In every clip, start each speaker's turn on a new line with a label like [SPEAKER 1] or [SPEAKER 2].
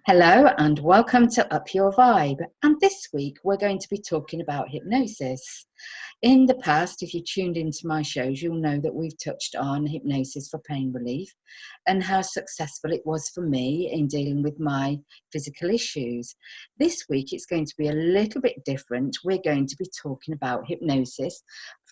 [SPEAKER 1] Hello and welcome to Up Your Vibe. And this week we're going to be talking about hypnosis. In the past, if you tuned into my shows, you'll know that we've touched on hypnosis for pain relief and how successful it was for me in dealing with my physical issues. This week it's going to be a little bit different. We're going to be talking about hypnosis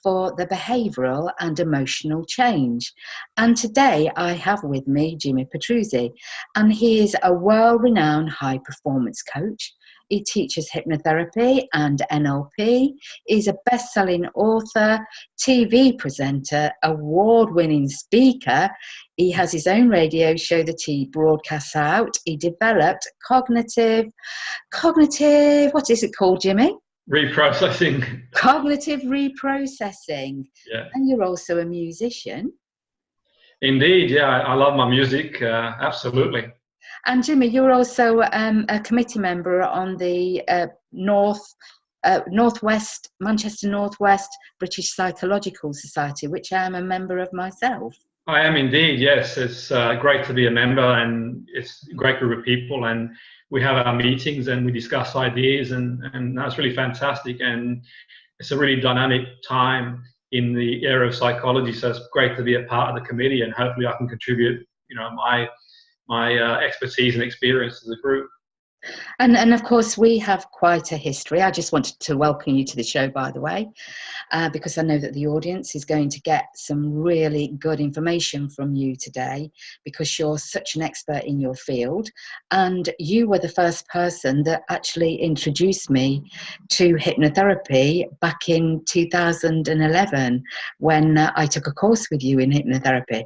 [SPEAKER 1] for the behavioural and emotional change. And today I have with me Jim-Pertuzzi, and he is a world-renowned high-performance coach. He teaches hypnotherapy and NLP. He's a best-selling author, TV presenter, award-winning speaker. He has his own radio show that he broadcasts out. He developed cognitive, what is it called, Jimmy?
[SPEAKER 2] Reprocessing.
[SPEAKER 1] Cognitive reprocessing.
[SPEAKER 2] Yeah.
[SPEAKER 1] And you're also a musician.
[SPEAKER 2] Indeed, yeah. I love my music, absolutely.
[SPEAKER 1] And Jimmy, you're also a committee member on the Manchester Northwest British Psychological Society, which I am a member of myself.
[SPEAKER 2] I am indeed, yes. It's great to be a member, and it's a great group of people, and we have our meetings and we discuss ideas, and that's really fantastic. And it's a really dynamic time in the area of psychology, so it's great to be a part of the committee, and hopefully I can contribute, my expertise and experience to the group.
[SPEAKER 1] And of course, we have quite a history. I just wanted to welcome you to the show, by the way, because I know that the audience is going to get some really good information from you today, because you're such an expert in your field. And you were the first person that actually introduced me to hypnotherapy back in 2011 when I took a course with you in hypnotherapy.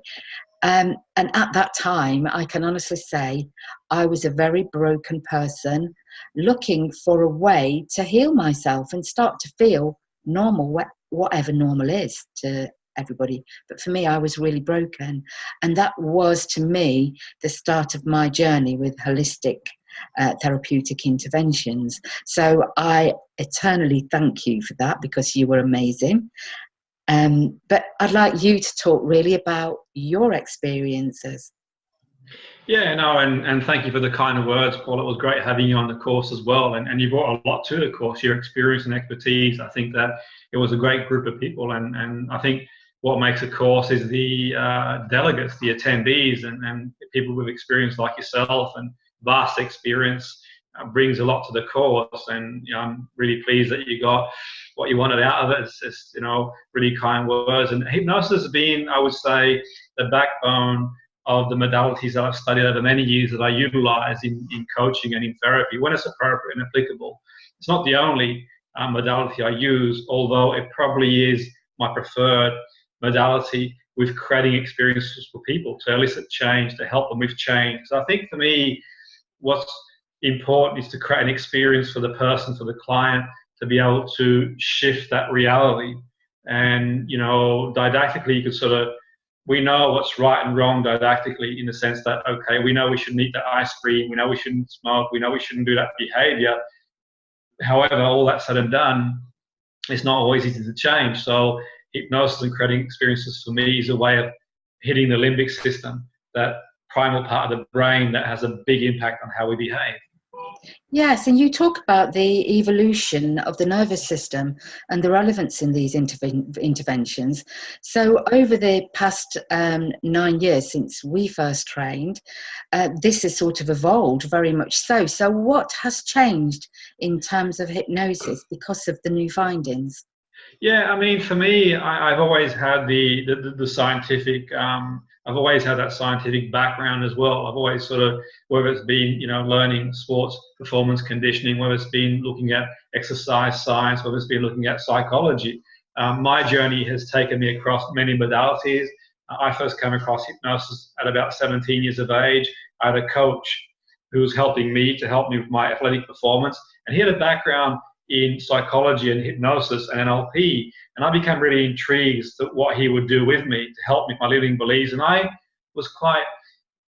[SPEAKER 1] And at that time, I can honestly say I was a very broken person looking for a way to heal myself and start to feel normal, whatever normal is to everybody. But for me, I was really broken. And that was, to me, the start of my journey with holistic therapeutic interventions. So I eternally thank you for that, because you were amazing. But I'd like you to talk really about your experiences.
[SPEAKER 2] Yeah, no, and thank you for the kind words, Paul. It was great having you on the course as well, and you brought a lot to the course, your experience and expertise. I think that it was a great group of people, and I think what makes a course is the delegates, the attendees, and people with experience like yourself and vast experience brings a lot to the course, and I'm really pleased that you got what you wanted out of it. It's really kind words. And hypnosis has been, I would say, the backbone of the modalities that I've studied over many years that I utilize in coaching and in therapy when it's appropriate and applicable. It's not the only modality I use, although it probably is my preferred modality with creating experiences for people to elicit change, to help them with change. So I think for me, what's important is to create an experience for the person, for the client, to be able to shift that reality. And didactically, you could we know what's right and wrong didactically, in the sense that, okay, we know we shouldn't eat that ice cream, we know we shouldn't smoke, we know we shouldn't do that behavior. However, all that said and done, it's not always easy to change. So hypnosis and creating experiences for me is a way of hitting the limbic system, that primal part of the brain that has a big impact on how we behave.
[SPEAKER 1] Yes, and you talk about the evolution of the nervous system and the relevance in these interventions. So over the past 9 years since we first trained, this has sort of evolved very much so. So what has changed in terms of hypnosis because of the new findings?
[SPEAKER 2] Yeah, I mean, for me, I've always had the scientific, I've always had that scientific background as well. I've always whether it's been, learning sports performance conditioning, whether it's been looking at exercise science, whether it's been looking at psychology. My journey has taken me across many modalities. I first came across hypnosis at about 17 years of age. I had a coach who was helping me with my athletic performance, and he had a background in psychology and hypnosis and NLP, and I became really intrigued at what he would do with me to help me with my limiting beliefs. And I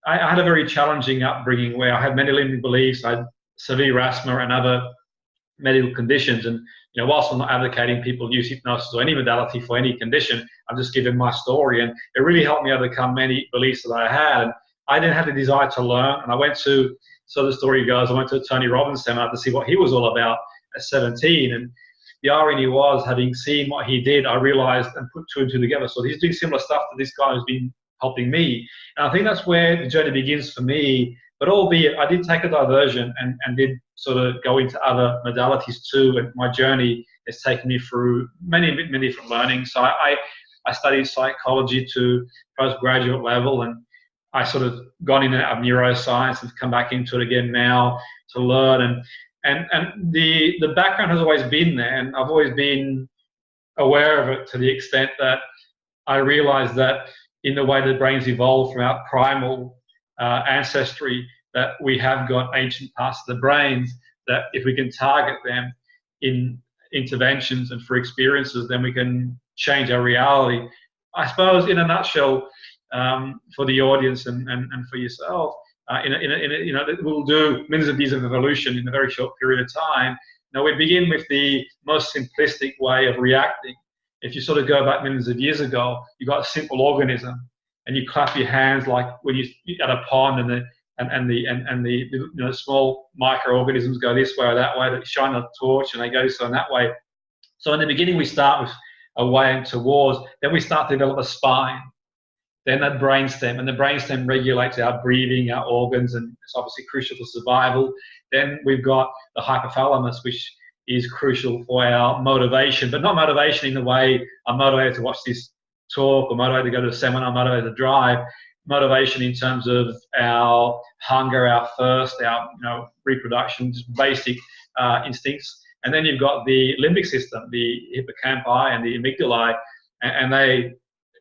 [SPEAKER 2] had a very challenging upbringing where I had many limiting beliefs. I had severe asthma and other medical conditions, and whilst I'm not advocating people use hypnosis or any modality for any condition, I'm just giving my story, and it really helped me overcome many beliefs that I had. And I didn't have the desire to learn, and I went to so the story goes, I went to a Tony Robbins seminar to see what he was all about at 17. And the irony was, having seen what he did, I realized and put two and two together. So he's doing similar stuff to this guy who's been helping me. And I think that's where the journey begins for me. But albeit I did take a diversion and did sort of go into other modalities too. And my journey has taken me through many different learnings. So I studied psychology to postgraduate level, and I sort of gone in and out of neuroscience and come back into it again now to learn. And the background has always been there, and I've always been aware of it to the extent that I realized that in the way the brain's evolved from our primal ancestry, that we have got ancient parts of the brains that if we can target them in interventions and for experiences, then we can change our reality. I suppose in a nutshell, for the audience and for yourself, you know, we'll do millions of years of evolution in a very short period of time. Now we begin with the most simplistic way of reacting. If you sort of go back millions of years ago, you got a simple organism, and you clap your hands like when you at a pond, and the you know, small microorganisms go this way or that way. But you shine a torch and they go so in that way. So in the beginning we start with a way and towards, then we start to develop a spine, then that brainstem, and the brainstem regulates our breathing, our organs, and it's obviously crucial for survival. Then we've got the hypothalamus, which is crucial for our motivation, but not motivation in the way I'm motivated to watch this talk or motivated to go to a seminar, motivated to drive. Motivation in terms of our hunger, our thirst, our reproduction, just basic instincts. And then you've got the limbic system, the hippocampi and the amygdala, and they,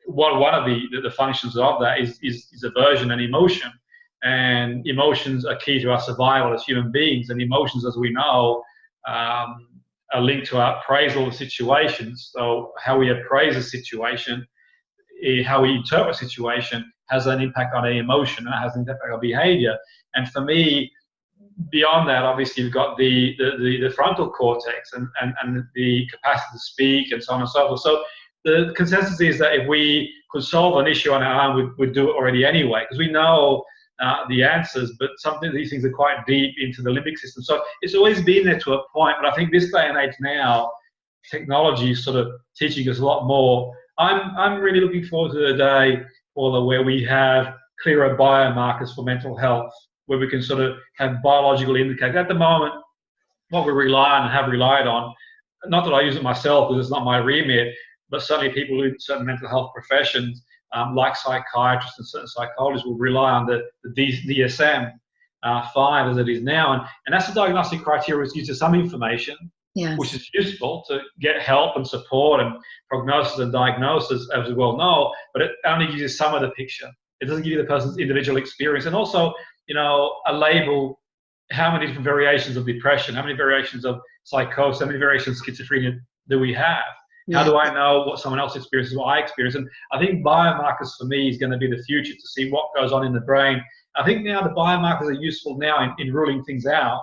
[SPEAKER 2] one of the functions of that is aversion and emotion. And emotions are key to our survival as human beings. And emotions, as we know, are linked to our appraisal of situations. So how we appraise a situation, how we interpret a situation, has an impact on our emotion, and it has an impact on our behavior. And for me, beyond that, obviously, you've got the frontal cortex and the capacity to speak and so on and so forth. So the consensus is that if we could solve an issue on our own, we'd do it already anyway, because we know the answers, but sometimes these things are quite deep into the limbic system. So it's always been there to a point, but I think this day and age now, technology is sort of teaching us a lot more. I'm really looking forward to the day, Paula, where we have clearer biomarkers for mental health, where we can sort of have biological indicators. At the moment, what we rely on and have relied on, not that I use it myself because it's not my remit, but certainly people in certain mental health professions, like psychiatrists and certain psychologists, will rely on the DSM-5 as it is now. And that's a diagnostic criteria which gives you some information, yes, which is useful to get help and support and prognosis and diagnosis, as we well know, but it only gives you some of the picture. It doesn't give you the person's individual experience. And also, a label, how many different variations of depression, how many variations of psychosis, how many variations of schizophrenia do we have? Yeah. How do I know what someone else experiences, what I experience? And I think biomarkers for me is going to be the future, to see what goes on in the brain. I think now the biomarkers are useful now in ruling things out.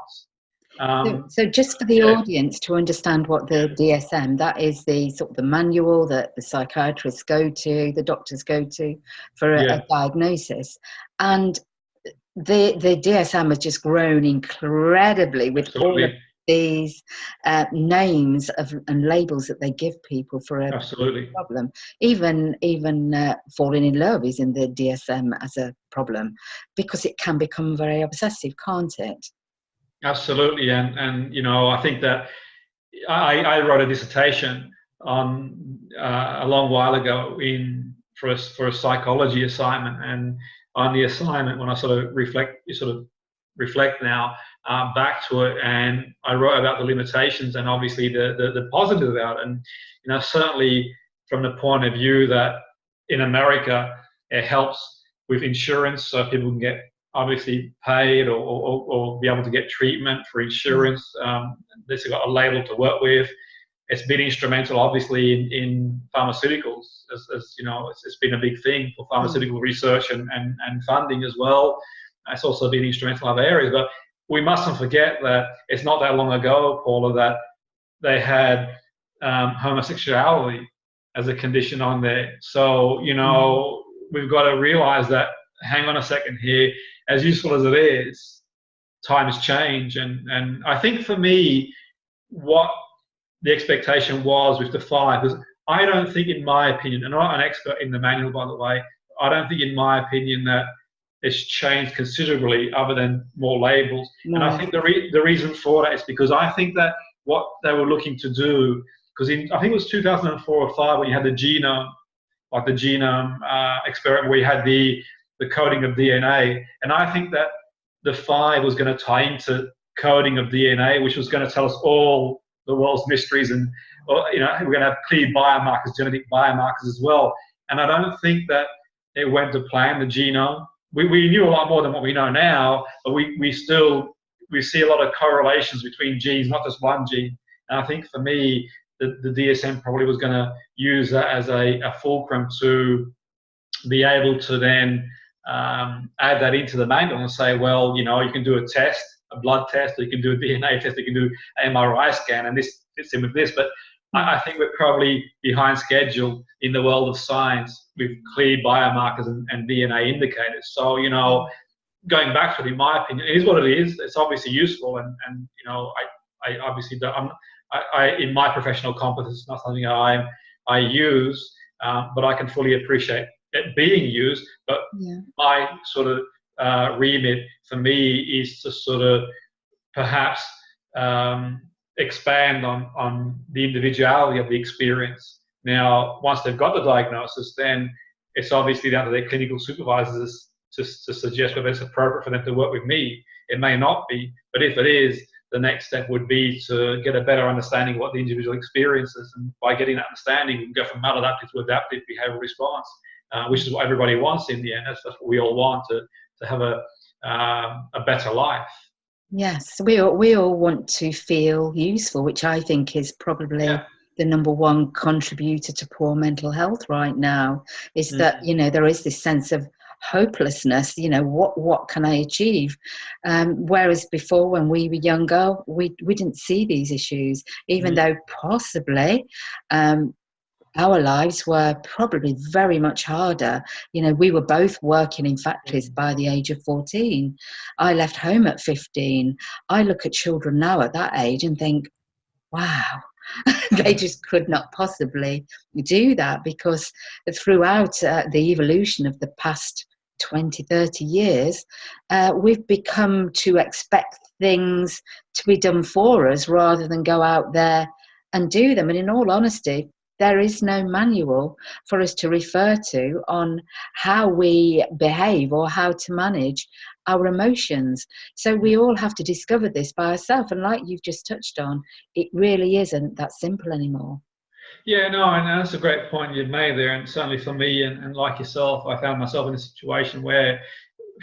[SPEAKER 1] So just for the audience to understand what the DSM, that is the sort of the manual that the psychiatrists go to, the doctors go to for a diagnosis. And the DSM has just grown incredibly with all of these names and labels that they give people for a problem. Even falling in love is in the DSM as a problem, because it can become very obsessive, can't it?
[SPEAKER 2] Absolutely, and I think that I wrote a dissertation on a long while ago for a psychology assignment, and on the assignment, when I sort of reflect now back to it, and I wrote about the limitations and obviously the positive about it, and certainly from the point of view that in America it helps with insurance, so people can get obviously paid or be able to get treatment for insurance. This has got a label to work with. It's been instrumental, obviously, in pharmaceuticals, as you know, it's been a big thing for pharmaceutical research and funding as well. It's also been instrumental in other areas, but we mustn't forget that it's not that long ago, Paula, that they had homosexuality as a condition on there. So, we've got to realize that, hang on a second here, as useful as it is, times change, and I think for me, what the expectation was with the 5, because I don't think, in my opinion, and I'm not an expert in the manual, by the way, I don't think, in my opinion, that it's changed considerably other than more labels. No. And I think the reason for that is because I think that what they were looking to do, because I think it was 2004 or 5 when you had the genome, like the genome experiment where you had the coding of DNA, and I think that the 5 was going to tie into coding of DNA, which was going to tell us all the world's mysteries, and we're going to have clear biomarkers, genetic biomarkers as well. And I don't think that it went to plan, the genome. We knew a lot more than what we know now, but we see a lot of correlations between genes, not just one gene. And I think for me, the DSM probably was going to use that as a fulcrum to be able to then add that into the manual and say, well, you can do a test, a blood test, or you can do a DNA test, you can do an MRI scan, and this fits in with this. But I think we're probably behind schedule in the world of science with clear biomarkers and DNA indicators. So, going back to it, in my opinion, it is what it is. It's obviously useful, and I obviously don't, in my professional competence, it's not something I use, but I can fully appreciate it being used. But my sort of remit for me is to sort of perhaps expand on the individuality of the experience. Now, once they've got the diagnosis, then it's obviously down to their clinical supervisors to suggest whether it's appropriate for them to work with me. It may not be, but if it is, the next step would be to get a better understanding of what the individual experiences, and by getting that understanding, we can go from maladaptive to adaptive behavioural response, which is what everybody wants in the end. That's what we all want, to have a better life.
[SPEAKER 1] Yes, we all want to feel useful, which I think is probably the number one contributor to poor mental health right now, is that, there is this sense of hopelessness. What can I achieve? Whereas before, when we were younger, we didn't see these issues, even though possibly our lives were probably very much harder. We were both working in factories by the age of 14. I left home at 15. I look at children now at that age and think, wow, they just could not possibly do that, because throughout the evolution of the past 20, 30 years, we've become to expect things to be done for us rather than go out there and do them. And in all honesty, there is no manual for us to refer to on how we behave or how to manage our emotions. So we all have to discover this by ourselves. And like you've just touched on, it really isn't that simple anymore.
[SPEAKER 2] Yeah, no, and that's a great point you've made there. And certainly for me, and like yourself, I found myself in a situation where,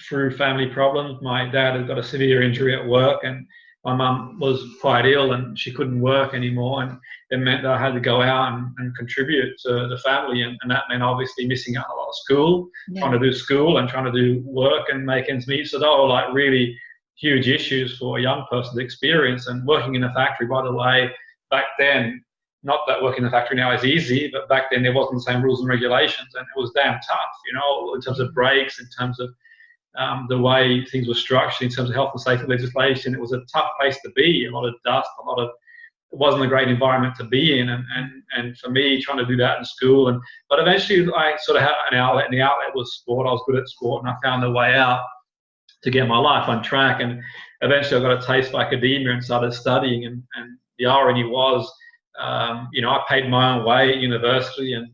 [SPEAKER 2] through family problems, my dad had got a severe injury at work, and my mum was quite ill and she couldn't work anymore, and it meant that I had to go out and contribute to the family, and that meant obviously missing out a lot of school, trying to do school and trying to do work and make ends meet. So they were like really huge issues for a young person to experience. And working in a factory, by the way, back then, not that working in a factory now is easy, but back then there wasn't the same rules and regulations, and it was damn tough, in terms of breaks, in terms of the way things were structured, in terms of health and safety legislation. It was a tough place to be, a lot of dust, it wasn't a great environment to be in, and for me, trying to do that in school, but eventually I sort of had an outlet, and the outlet was sport. I was good at sport, and I found a way out to get my life on track, and eventually I got a taste for academia and started studying, and the irony was, I paid my own way at university and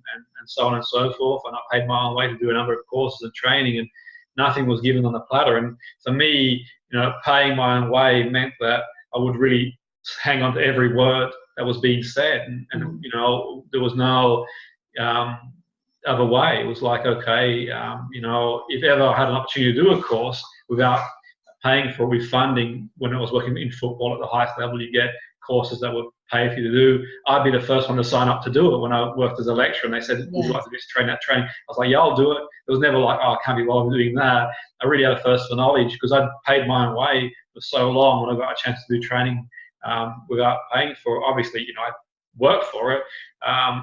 [SPEAKER 2] so on and so forth, and I paid my own way to do a number of courses and training, and nothing was given on the platter. And for me, paying my own way meant that I would really hang on to every word that was being said, and there was no other way. It was like, okay, if ever I had an opportunity to do a course without paying for it, with funding, when I was working in football at the highest level, you get courses that would pay for you to do, I'd be the first one to sign up to do it. When I worked as a lecturer and they said, would you like to do this training, that training? I was like, yeah, I'll do it. It was never like, oh, I can't be bothered doing that. I really had a thirst for knowledge, because I'd paid my own way for so long. When I got a chance to do training without paying for it, obviously, I worked for it.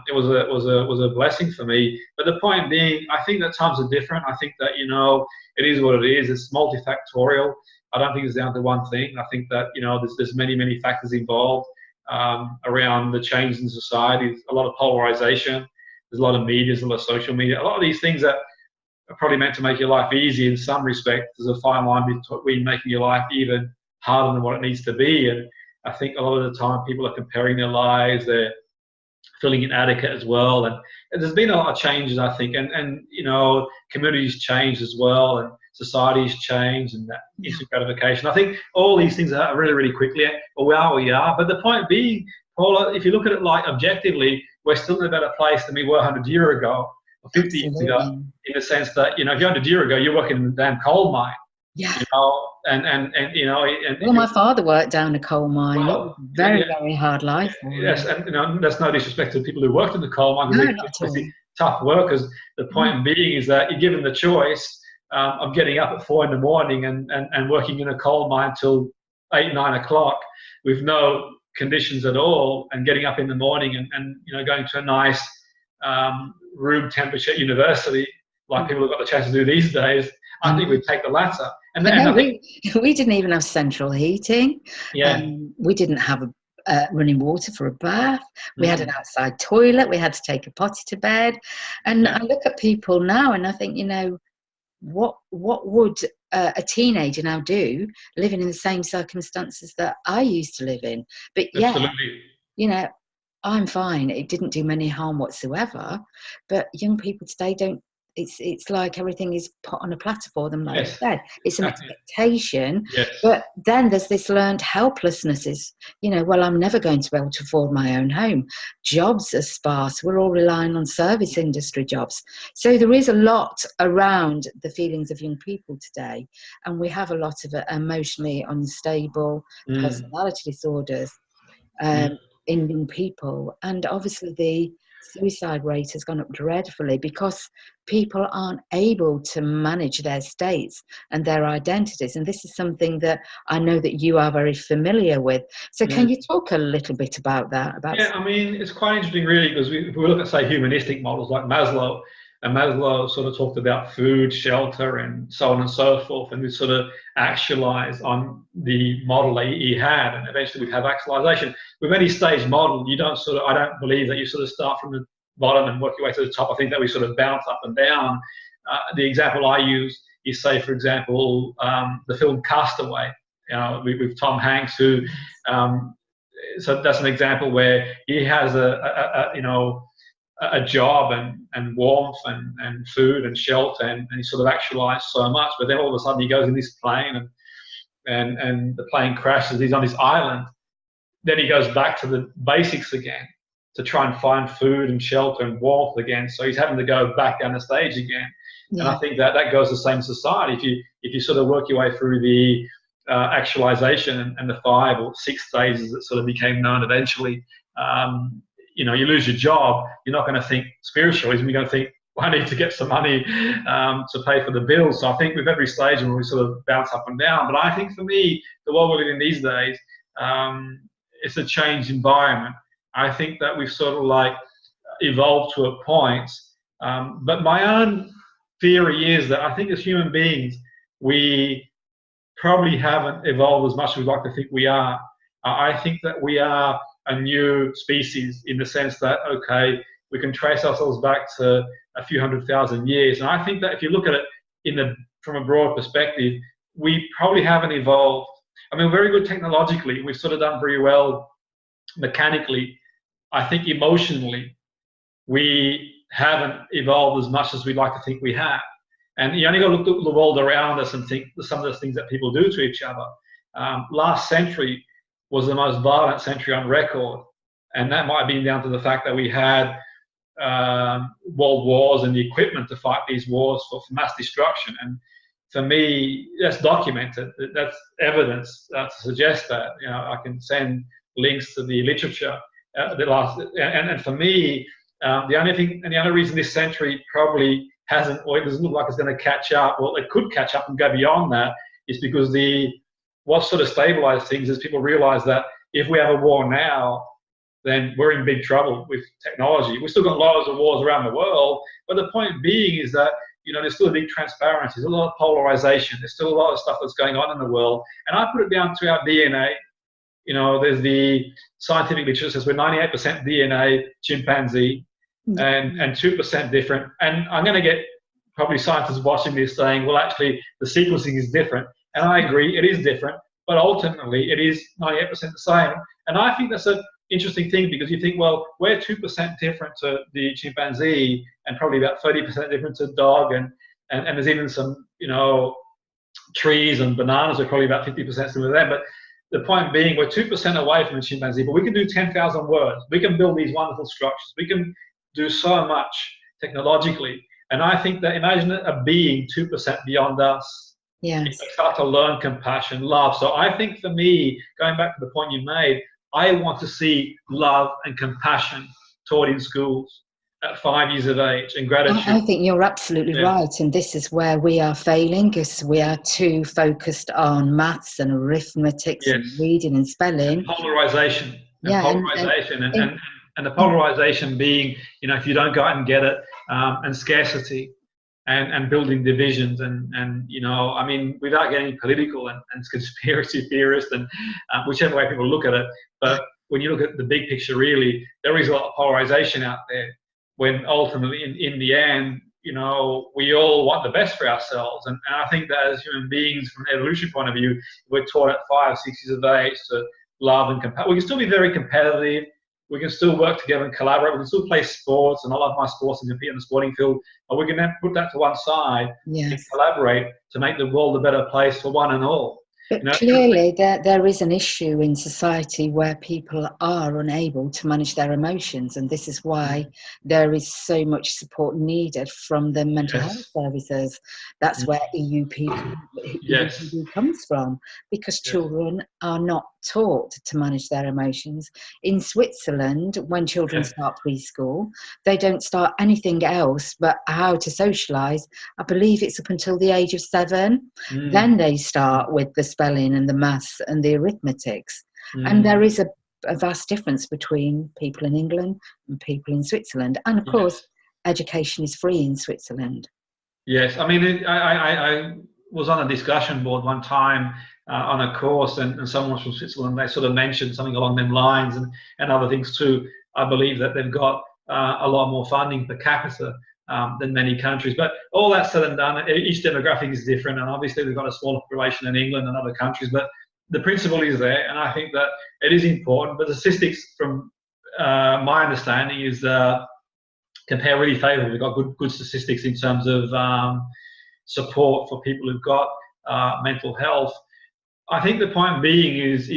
[SPEAKER 2] It was a blessing for me. But the point being, I think that times are different. I think that, it is what it is. It's multifactorial. I don't think it's down to one thing. I think that, you know, there's many factors involved around the change in society. A lot of polarization. There's a lot of media, there's a lot of social media. A lot of these things that are probably meant to make your life easy in some respects. There's a fine line between making your life even harder than what it needs to be. And I think a lot of the time people are comparing their lives. They're feeling inadequate as well. And there's been a lot of changes, I think. And you know, communities change as well, and societies change, and that instant gratification. I think all these things are really quickly. Well, we are. But the point being, Paula, if you look at it like objectively, we're still in a better place than we were 100 years ago or 50 years ago, in the sense that, you know, if you're 100 years ago, you're working in a damn coal mine.
[SPEAKER 1] Yeah.
[SPEAKER 2] You know, and you know,
[SPEAKER 1] well, my father worked down a coal mine.
[SPEAKER 2] Well,
[SPEAKER 1] it was a very hard life for him.
[SPEAKER 2] Yes, and you know, that's no disrespect to the people who worked in the coal mine.
[SPEAKER 1] No,
[SPEAKER 2] They're obviously tough workers. The point being is that you're given the choice of getting up at 4 in the morning and working in a coal mine till 8, 9 o'clock with no conditions at all, and getting up in the morning and you know, going to a nice room temperature university like people have got the chance to do these days. I think we'd take the latter. And then
[SPEAKER 1] no, we didn't even have central heating.
[SPEAKER 2] Yeah.
[SPEAKER 1] We didn't have running water for a bath. We had an outside toilet. We had to take a potty to bed. And I look at people now and I think, you know, what would a teenager now do living in the same circumstances that I used to live in? But
[SPEAKER 2] Absolutely.
[SPEAKER 1] you know, I'm fine. It didn't do me any harm whatsoever. But young people today don't. It's like everything is put on a platter for them, like I said. It's an expectation.
[SPEAKER 2] Yes.
[SPEAKER 1] But then there's this learned helplessness is, you know, well, I'm never going to be able to afford my own home. Jobs are sparse. We're all relying on service industry jobs. So there is a lot around the feelings of young people today. And we have a lot of emotionally unstable personality disorders in young people. And obviously the suicide rate has gone up dreadfully because people aren't able to manage their states and their identities. And this is something that I know that you are very familiar with. So can you talk a little bit about that?
[SPEAKER 2] Yeah, I mean, it's quite interesting really, because if we look at, say, humanistic models like Maslow, and Maslow sort of talked about food, shelter, and so on and so forth, and we sort of actualized on the model that he had, and eventually we have actualization. With any stage model, you don't sort of, I don't believe that you sort of start from the bottom and work your way to the top. I think that we sort of bounce up and down. The example I use is, say, for example, the film Castaway, with Tom Hanks, who, so that's an example where he has a job and warmth and food and shelter, and he sort of actualized so much, but then all of a sudden he goes in this plane and the plane crashes. He's on this island. Then he goes back to the basics again to try and find food and shelter and warmth again. So he's having to go back down the stage again. Yeah. And I think that goes the same in society. If you sort of work your way through the actualization and the 5 or 6 stages that sort of became known eventually, you know, you lose your job, you're not going to think spiritualism. You're going to think, well, I need to get some money to pay for the bills. So I think with every stage, we sort of bounce up and down. But I think for me, the world we're living in these days, it's a changed environment. I think that we've sort of like evolved to a point. But my own theory is that I think as human beings, we probably haven't evolved as much as we'd like to think we are. I think that we are a new species in the sense that, okay, we can trace ourselves back to a few 100,000 years. And I think that if you look at it from a broad perspective, we probably haven't evolved. I mean, we're very good technologically. We've sort of done very well mechanically. I think emotionally, we haven't evolved as much as we'd like to think we have. And you only got to look at the world around us and think some of the things that people do to each other. Last century was the most violent century on record. And that might have been down to the fact that we had world wars and the equipment to fight these wars for mass destruction. And for me, that's documented. That's evidence to suggest that. You know, I can send links to the literature. And for me, the only reason this century probably hasn't, or it doesn't look like it's going to catch up, well, it could catch up and go beyond that, is because what sort of stabilized things is people realize that if we have a war now, then we're in big trouble with technology. We've still got loads of wars around the world, but the point being is that there's still a big transparency. There's a lot of polarization. There's still a lot of stuff that's going on in the world. And I put it down to our DNA. There's the scientific literature that says we're 98% DNA chimpanzee and 2% different. And I'm going to get probably scientists watching this saying, well, actually, the sequencing is different. And I agree, it is different. But ultimately, it is 98% the same. And I think that's an interesting thing, because you think, well, we're 2% different to the chimpanzee and probably about 30% different to the dog. And there's even some, trees and bananas are probably about 50% similar to them. But the point being, we're 2% away from a chimpanzee, but we can do 10,000 words. We can build these wonderful structures. We can do so much technologically. And I think that, imagine a being 2% beyond us.
[SPEAKER 1] Yes.
[SPEAKER 2] You start to learn compassion, love. So I think for me, going back to the point you made, I want to see love and compassion taught in schools at 5 years of age, and gratitude.
[SPEAKER 1] I think you're absolutely right, and this is where we are failing, because we are too focused on maths and arithmetic and reading and spelling.
[SPEAKER 2] And polarization. And the polarization being, if you don't go out and get it, and scarcity. And building divisions and I mean, without getting political and conspiracy theorists and whichever way people look at it, but when you look at the big picture, really, there is a lot of polarization out there, when ultimately in the end, we all want the best for ourselves. And I think that as human beings, from an evolution point of view, we're taught at 5, 6 years of age to love and compare. We can still be very competitive. We can still work together and collaborate. We can still play sports, and I love my sports and compete in the sporting field. But we can then put that to one side and collaborate to make the world a better place for one and all.
[SPEAKER 1] But clearly there is an issue in society where people are unable to manage their emotions, and this is why there is so much support needed from the mental health services. That's where EUP comes from, because children are not taught to manage their emotions. In Switzerland, when children start preschool, they don't start anything else but how to socialise. I believe it's up until the age of 7. Then they start with the spelling and the maths and the arithmetics. And there is a vast difference between people in England and people in Switzerland. And of course, education is free in Switzerland.
[SPEAKER 2] Yes, I mean, I was on a discussion board one time on a course, and someone from Switzerland, they sort of mentioned something along them lines, and other things too. I believe that they've got a lot more funding per capita than many countries. But all that said and done, each demographic is different, and obviously we've got a smaller population in England and other countries, but the principle is there, and I think that it is important. But the statistics, from my understanding, is compare really favourably. We've got good statistics in terms of support for people who've got mental health. I think the point being is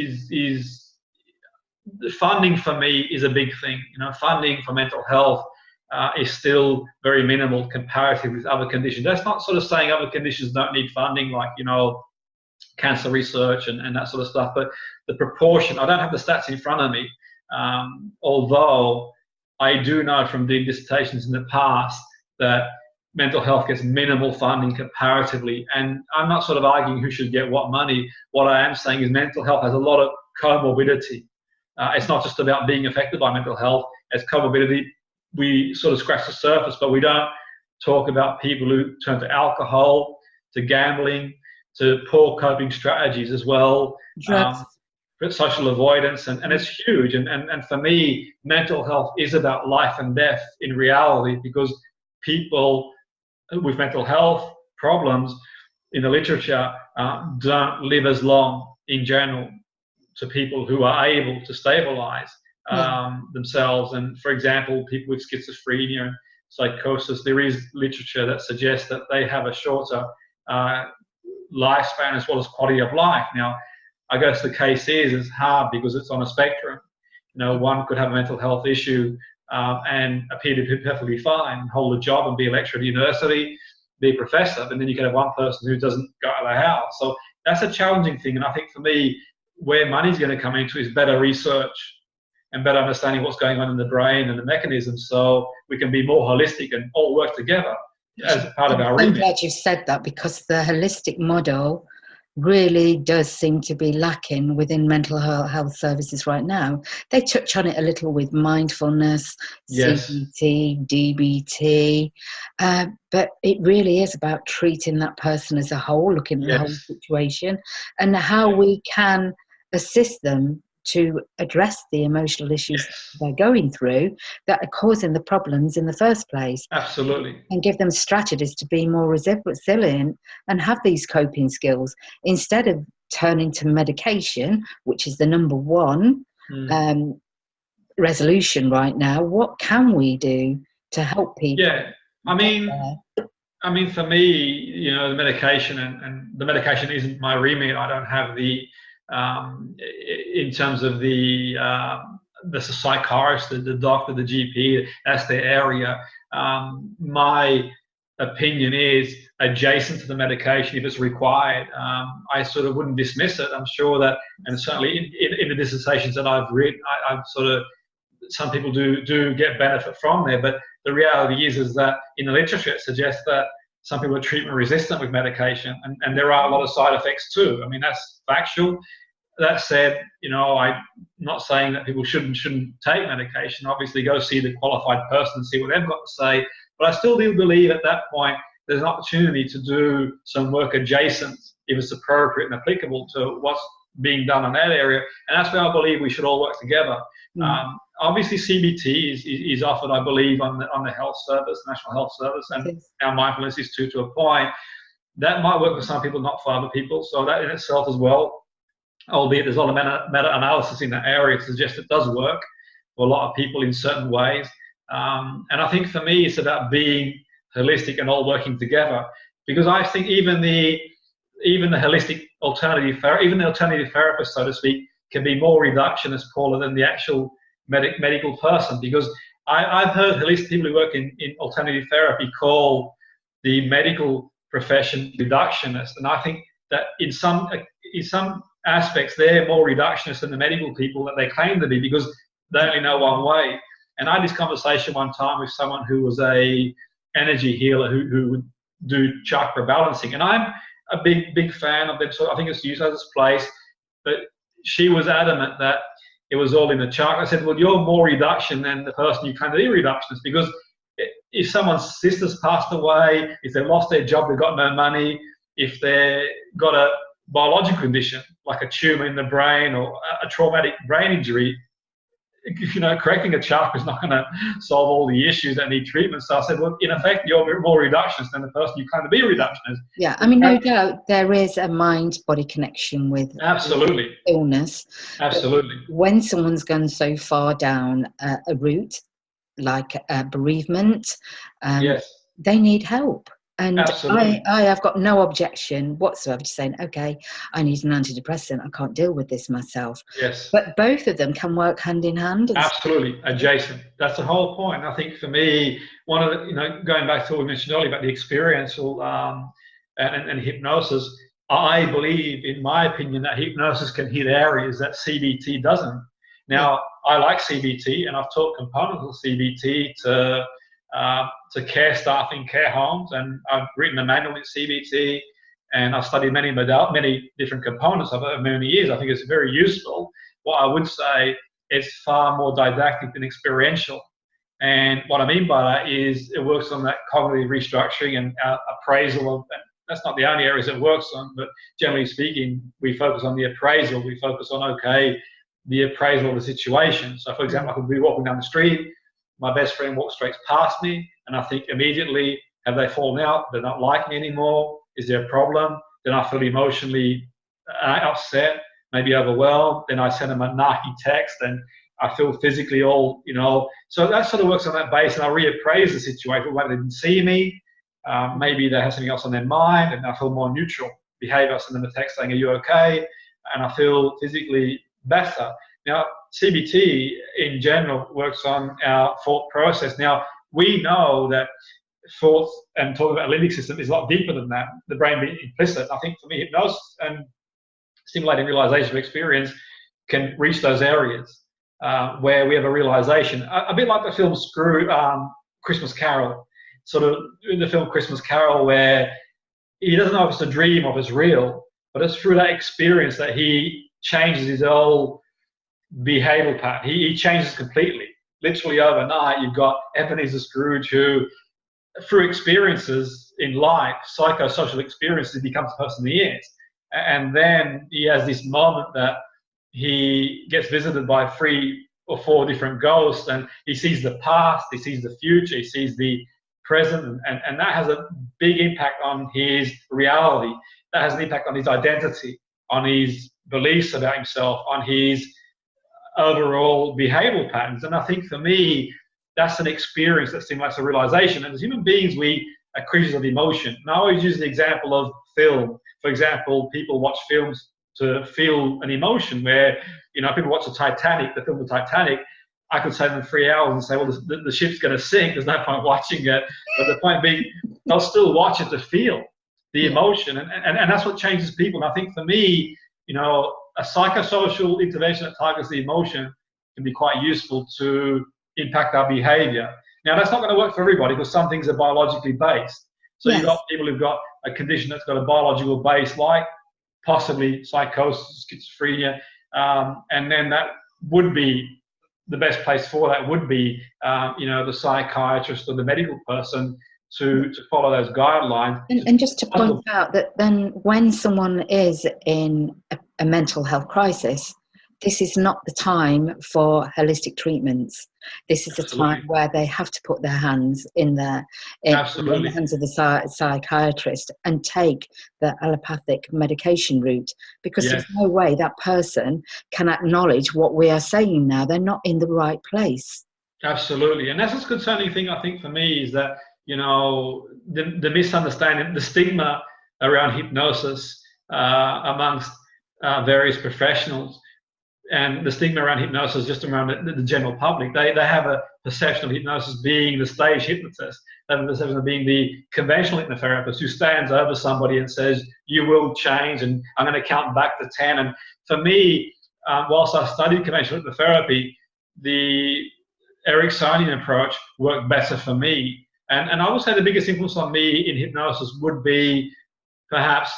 [SPEAKER 2] the funding for me is a big thing. Funding for mental health is still very minimal comparatively with other conditions. That's not sort of saying other conditions don't need funding, like cancer research and that sort of stuff. But the proportion, I don't have the stats in front of me, although I do know from doing dissertations in the past that mental health gets minimal funding comparatively. And I'm not sort of arguing who should get what money. What I am saying is mental health has a lot of comorbidity. It's not just about being affected by mental health. As comorbidity, we sort of scratch the surface, but we don't talk about people who turn to alcohol, to gambling, to poor coping strategies as well. Social avoidance, and it's huge. And for me, mental health is about life and death in reality, because people with mental health problems in the literature don't live as long in general to people who are able to stabilize themselves. And for example, people with schizophrenia and psychosis, there is literature that suggests that they have a shorter lifespan as well as quality of life. Now, I guess the case is it's hard because it's on a spectrum. One could have a mental health issue and appear to be perfectly fine, hold a job and be a lecturer at university, be a professor, but then you can have one person who doesn't go out of the house. So that's a challenging thing. And I think for me, where money's going to come into is better research and better understanding what's going on in the brain and the mechanisms, so we can be more holistic and all work together as part of our remit.
[SPEAKER 1] I'm glad you said that, because the holistic model really does seem to be lacking within mental health services right now. They touch on it a little with mindfulness,
[SPEAKER 2] Yes.
[SPEAKER 1] CBT, DBT, but it really is about treating that person as a whole, looking at the whole
[SPEAKER 2] Yes.
[SPEAKER 1] situation, and how we can assist them to address the emotional issues
[SPEAKER 2] Yes.
[SPEAKER 1] they're going through that are causing the problems in the first place,
[SPEAKER 2] Absolutely.
[SPEAKER 1] and give them strategies to be more resilient and have these coping skills instead of turning to medication, which is the number one resolution right now. What can we do to help people?
[SPEAKER 2] Yeah. I mean, for me, you know, the medication and the medication isn't my remit. I don't have the, in terms of the psychiatrist, the doctor, the GP, that's their area. My opinion is adjacent to the medication if it's required. I sort of wouldn't dismiss it. I'm sure that, and certainly in the dissertations that I've written, I've sort of, some people do get benefit from there, but the reality is that in the literature it suggests that some people are treatment resistant with medication, and there are a lot of side effects too. I mean, that's factual. That said, you know, I'm not saying that people shouldn't take medication. Obviously, go see the qualified person and see what they've got to say. But I still do believe at that point there's an opportunity to do some work adjacent, if it's appropriate and applicable to what's being done in that area. And that's where I believe we should all work together. Obviously, CBT is offered, I believe, on the health service, National Health Service, and our mindfulness is to a point. That might work for some people, not for other people. So that in itself as well, albeit there's a lot of meta-analysis in that area to suggest it does work for a lot of people in certain ways. And I think for me, it's about being holistic and all working together. Because I think even the holistic alternative therapist, so to speak, can be more reductionist, Paula, than the actual medical person. Because I've heard holistic people who work in alternative therapy call the medical profession reductionist, and I think that in some aspects they're more reductionist than the medical people that they claim to be, because they only know one way. And I had this conversation one time with someone who was a energy healer who would do chakra balancing, and I'm a big fan of them. So I think it's used as its place, but she was adamant that it was all in the chakra. I said, well, you're more reduction than the person you claim to be reductionist, because if someone's sister's passed away, if they've lost their job, they've got no money, if they've got a biological condition like a tumor in the brain or a traumatic brain injury, you know, correcting a chakra is not going to solve all the issues that need treatment. So I said, well, in effect, you're more reductionist than the person you claim to be reductionist.
[SPEAKER 1] Yeah, I mean, no doubt there is a mind-body connection with
[SPEAKER 2] absolutely
[SPEAKER 1] illness.
[SPEAKER 2] Absolutely.
[SPEAKER 1] But when someone's gone so far down a route like bereavement,
[SPEAKER 2] yes,
[SPEAKER 1] they need help. And
[SPEAKER 2] absolutely.
[SPEAKER 1] I have got no objection whatsoever to saying, okay, I need an antidepressant. I can't deal with this myself.
[SPEAKER 2] Yes.
[SPEAKER 1] But both of them can work hand in hand.
[SPEAKER 2] Absolutely. Adjacent. That's the whole point. I think for me, one of the, you know, going back to what we mentioned earlier about the experiential and hypnosis, I believe, in my opinion, that hypnosis can hit areas that CBT doesn't. Now, I like CBT, and I've taught components of CBT to care staff in care homes, and I've written a manual in CBT, and I've studied many different components of it over many years. I think it's very useful. What I would say, it's far more didactic than experiential. And what I mean by that is it works on that cognitive restructuring and appraisal of, and that's not the only areas it works on, but generally speaking, we focus on the appraisal. We focus on, okay, the appraisal of the situation. So for example, I could be walking down the street, my best friend walks straight past me, and I think immediately, have they fallen out? They're not like me anymore? Is there a problem? Then I feel emotionally upset, maybe overwhelmed. Then I send them a narky text, and I feel physically all, you know. So that sort of works on that base, and I reappraise the situation. Maybe they didn't see me. Maybe they have something else on their mind, and I feel more neutral behavior. I send them a text saying, are you okay? And I feel physically better. Now, CBT in general works on our thought process. Now, we know that thoughts and talking about limbic system is a lot deeper than that, the brain being implicit. I think for me, hypnosis and stimulating realization of experience can reach those areas where we have a realization. A bit like the film Christmas Carol, sort of in the film Christmas Carol, where he doesn't know if it's a dream or if it's real, but it's through that experience that he changes his whole behavioural pattern. He changes completely. Literally overnight, you've got Ebenezer Scrooge who, through experiences in life, psychosocial experiences, becomes the person he is. And then he has this moment that he gets visited by 3 or 4 different ghosts, and he sees the past, he sees the future, he sees the present, and that has a big impact on his reality. That has an impact on his identity, on his beliefs about himself, on his overall behavioural patterns. And I think for me, that's an experience that stimulates a realization. And as human beings, we are creatures of emotion. And I always use the example of film. For example, people watch films to feel an emotion where, people watch the Titanic, the film The Titanic. I could say them 3 hours and say, well, the ship's going to sink. There's no point watching it. But the point being, they'll still watch it to feel the emotion. And that's what changes people. And I think for me, a psychosocial intervention that targets the emotion can be quite useful to impact our behavior. Now, that's not going to work for everybody because some things are biologically based. So you've got people who've got a condition that's got a biological base, like possibly psychosis, schizophrenia, and then that would be the best place for that would be, the psychiatrist or the medical person to follow those guidelines.
[SPEAKER 1] And just to point out that then when someone is in a mental health crisis, this is not the time for holistic treatments. This is the time where they have to put their hands in the hands of the psychiatrist and take the allopathic medication route, because there's no way that person can acknowledge what we are saying now. They're not in the right place.
[SPEAKER 2] Absolutely. And that's a concerning thing, I think, for me, is that, the misunderstanding, the stigma around hypnosis amongst various professionals, and the stigma around hypnosis just around the general public. They have a perception of hypnosis being the stage hypnotist. They have a perception of being the conventional hypnotherapist who stands over somebody and says, you will change, and I'm going to count back to 10. And for me, whilst I studied conventional hypnotherapy, the Ericksonian approach worked better for me. And I would say the biggest influence on me in hypnosis would be perhaps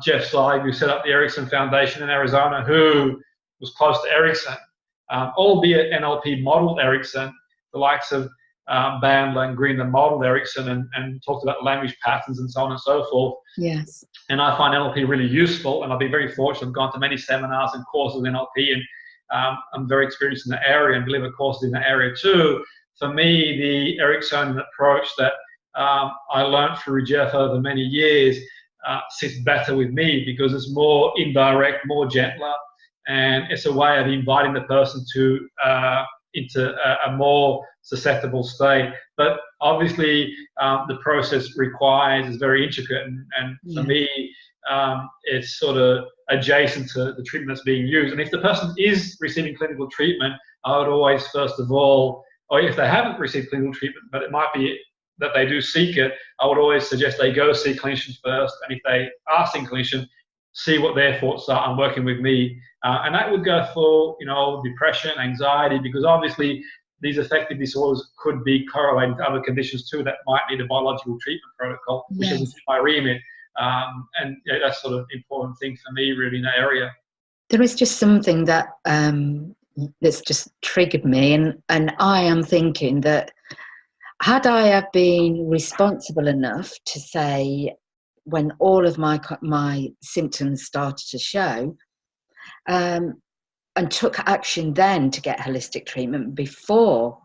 [SPEAKER 2] Jeff Zeig, who set up the Erickson Foundation in Arizona, who was close to Erickson, albeit NLP modeled Erickson, the likes of Bandler and Green, modeled Erickson and talked about language patterns and so on and so forth.
[SPEAKER 1] Yes. And
[SPEAKER 2] I find NLP really useful, and I've been very fortunate. I've gone to many seminars and courses in NLP, and I'm very experienced in the area and deliver courses in the area too. For me, the Ericksonian approach that I learned through Jeff over many years sits better with me because it's more indirect, more gentler, and it's a way of inviting the person to into a more susceptible state. But obviously, the process is very intricate, and for me, it's sort of adjacent to the treatment that's being used. And if the person is receiving clinical treatment, I would always, first of all, or if they haven't received clinical treatment, but it might be that they do seek it, I would always suggest they go see clinicians first. And if they are seeing clinicians, see what their thoughts are on working with me. And that would go for, depression, anxiety, because obviously these affective disorders could be correlated to other conditions too that might need a biological treatment protocol, which isn't my remit. And that's sort of important thing for me really in that area.
[SPEAKER 1] There is just something that that's just triggered me, and I am thinking that had I have been responsible enough to say, when all of my symptoms started to show, and took action then to get holistic treatment before.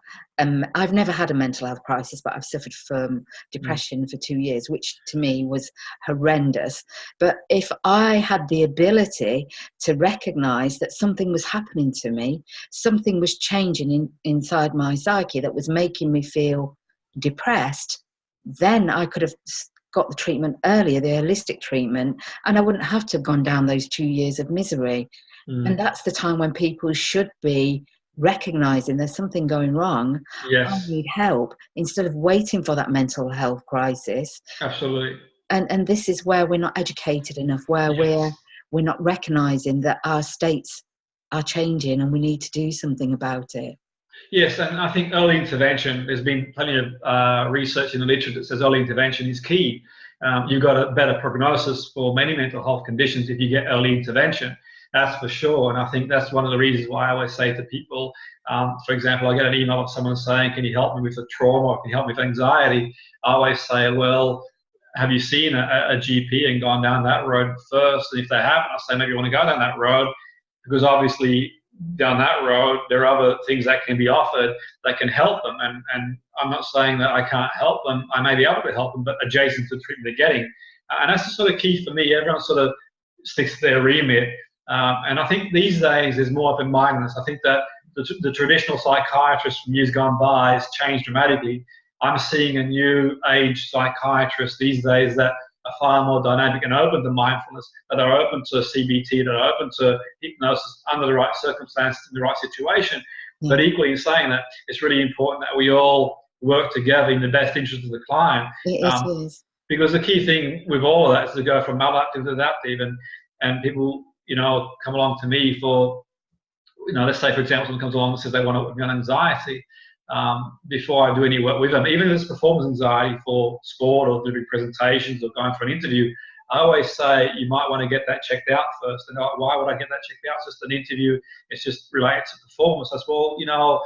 [SPEAKER 1] I've never had a mental health crisis, but I've suffered from depression for 2 years, which to me was horrendous. But if I had the ability to recognise that something was happening to me, something was changing inside my psyche that was making me feel depressed, then I could have got the treatment earlier, the holistic treatment, and I wouldn't have to have gone down those 2 years of misery. And that's the time when people should be recognising there's something going wrong. I need help, instead of waiting for that mental health crisis.
[SPEAKER 2] Absolutely.
[SPEAKER 1] And this is where we're not educated enough, where we're not recognising that our states are changing and we need to do something about it.
[SPEAKER 2] Yes, and I think early intervention, there's been plenty of research in the literature that says early intervention is key. you've got a better prognosis for many mental health conditions if you get early intervention. That's for sure. And I think that's one of the reasons why I always say to people, for example, I get an email of someone saying, can you help me with a trauma, or can you help me with anxiety? I always say, well, have you seen a GP and gone down that road first? And if they haven't, I say, maybe you want to go down that road, because obviously down that road, there are other things that can be offered that can help them. And I'm not saying that I can't help them. I may be able to help them, but adjacent to the treatment they're getting. And that's the sort of key for me. Everyone sort of sticks to their remit. And I think these days there's more open-mindedness. I think that the traditional psychiatrist from years gone by has changed dramatically. I'm seeing a new age psychiatrist these days that are far more dynamic and open to mindfulness, that are open to CBT, that are open to hypnosis under the right circumstances, in the right situation.
[SPEAKER 1] Yeah.
[SPEAKER 2] But equally in saying that, it's really important that we all work together in the best interest of the client.
[SPEAKER 1] It is.
[SPEAKER 2] Because the key thing with all of that is to go from maladaptive to adaptive, and people, come along to me for, let's say, for example, someone comes along and says they want to work with me on anxiety. Before I do any work with them, even if it's performance anxiety for sport or delivering presentations or going for an interview, I always say you might want to get that checked out first. And why would I get that checked out? It's just an interview. It's just related to performance. I said, well,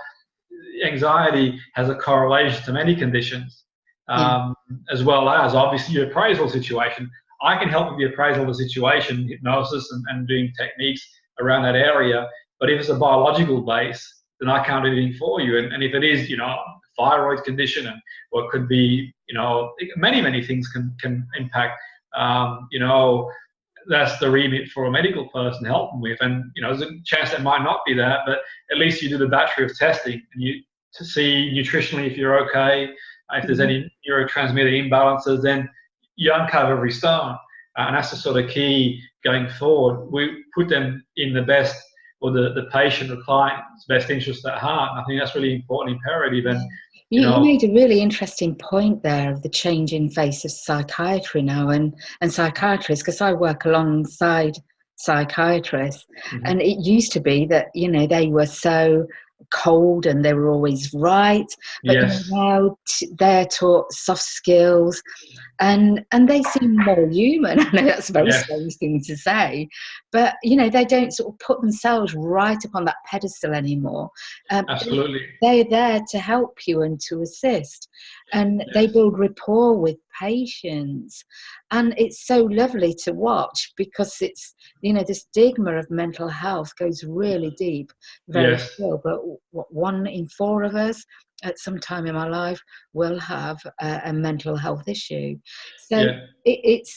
[SPEAKER 2] anxiety has a correlation to many conditions, as well as obviously your appraisal situation. I can help with the appraisal of the situation, hypnosis and doing techniques around that area. But if it's a biological base, then I can't do anything for you. And if it is, thyroid condition, or it could be, many things can impact, that's the remit for a medical person to help them with. And, there's a chance that might not be that, but at least you do the battery of testing and to see nutritionally if you're okay. If there's any neurotransmitter imbalances, then you uncover every stone. And that's the sort of key going forward. We put them in the best, or the patient or client's best interest at heart. And I think that's really important, imperative. And
[SPEAKER 1] you made a really interesting point there of the changing face of psychiatry now and psychiatrists, because I work alongside psychiatrists, and it used to be that they were so cold and they were always right, but now they're taught soft skills and they seem more human. I know that's a very strange thing to say, but they don't sort of put themselves right up on that pedestal anymore.
[SPEAKER 2] Absolutely.
[SPEAKER 1] They're there to help you and to assist, and they build rapport with patients, and it's so lovely to watch, because it's the stigma of mental health goes really deep, very still. But 1 in 4 of us at some time in my life will have a mental health issue. So it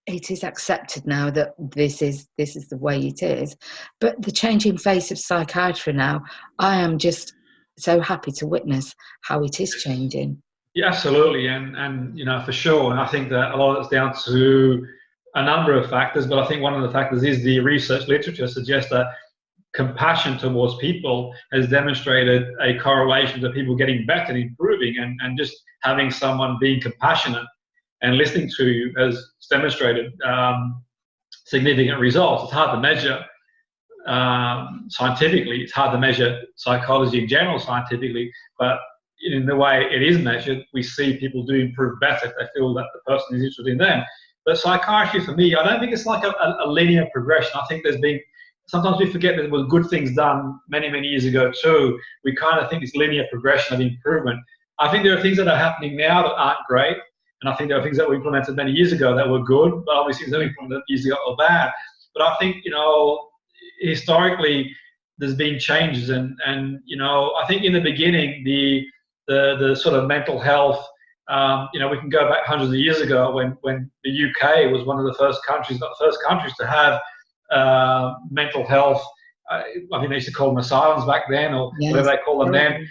[SPEAKER 1] is accepted now that this is the way it is. But the changing face of psychiatry now, I am just so happy to witness how it is changing.
[SPEAKER 2] Yeah, absolutely, and for sure. And I think that a lot of it's down to a number of factors, but I think one of the factors is the research literature suggests that compassion towards people has demonstrated a correlation to people getting better and improving, and just having someone being compassionate and listening to you has demonstrated significant results. It's hard to measure scientifically. It's hard to measure psychology in general scientifically, but in the way it is measured, we see people do improve better if they feel that the person is interested in them. But psychiatry, for me, I don't think it's like a linear progression. I think sometimes we forget that there were good things done many years ago too. We kind of think it's linear progression of improvement. I think there are things that are happening now that aren't great, and I think there are things that were implemented many years ago that were good, but obviously things that were implemented years ago are bad. But I think, historically, there's been changes, and I think in the beginning, the sort of mental health, we can go back hundreds of years ago when the UK was one of the first countries, not the first countries, to have mental health. I think they used to call them asylums back then, or whatever they call them then.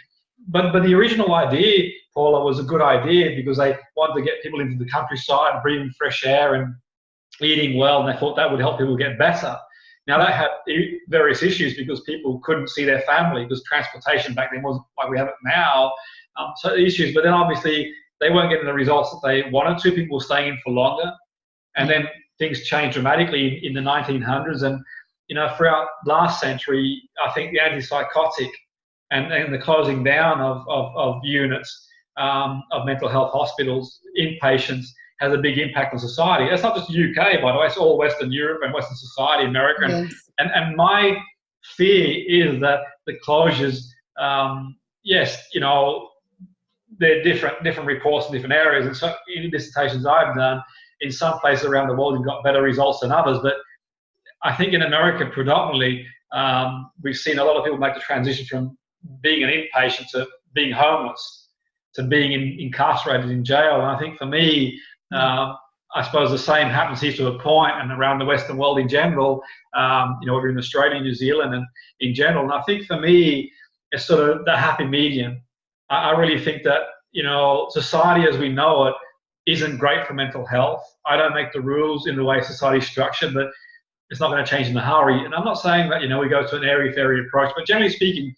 [SPEAKER 2] But the original idea, Paula, was a good idea, because they wanted to get people into the countryside, breathing fresh air and eating well, and they thought that would help people get better. Now, that had various issues, because people couldn't see their family, because transportation back then wasn't like we have it now. So issues, but then obviously they weren't getting the results that they wanted to. People were staying in for longer, and then things changed dramatically in the 1900s. And throughout last century, I think the antipsychotic and the closing down of units of mental health hospitals, inpatients, has a big impact on society. That's not just the UK, by the way, it's all Western Europe and Western society, America.
[SPEAKER 1] Yes.
[SPEAKER 2] And my fear is that the closures, yes, you know, they're different reports in different areas. And so in dissertations I've done, in some places around the world, you've got better results than others. But I think in America, predominantly, we've seen a lot of people make the transition from being an inpatient to being homeless to being incarcerated in jail. And I think for me, I suppose the same happens here to a point, and around the Western world in general, you know, we're in Australia, New Zealand, and in general. And I think for me, it's sort of the happy medium. I really think that, you know, society as we know it isn't great for mental health. I don't make the rules in the way society is structured, but it's not going to change in a hurry. And I'm not saying that, you know, we go to an airy-fairy approach, but generally speaking,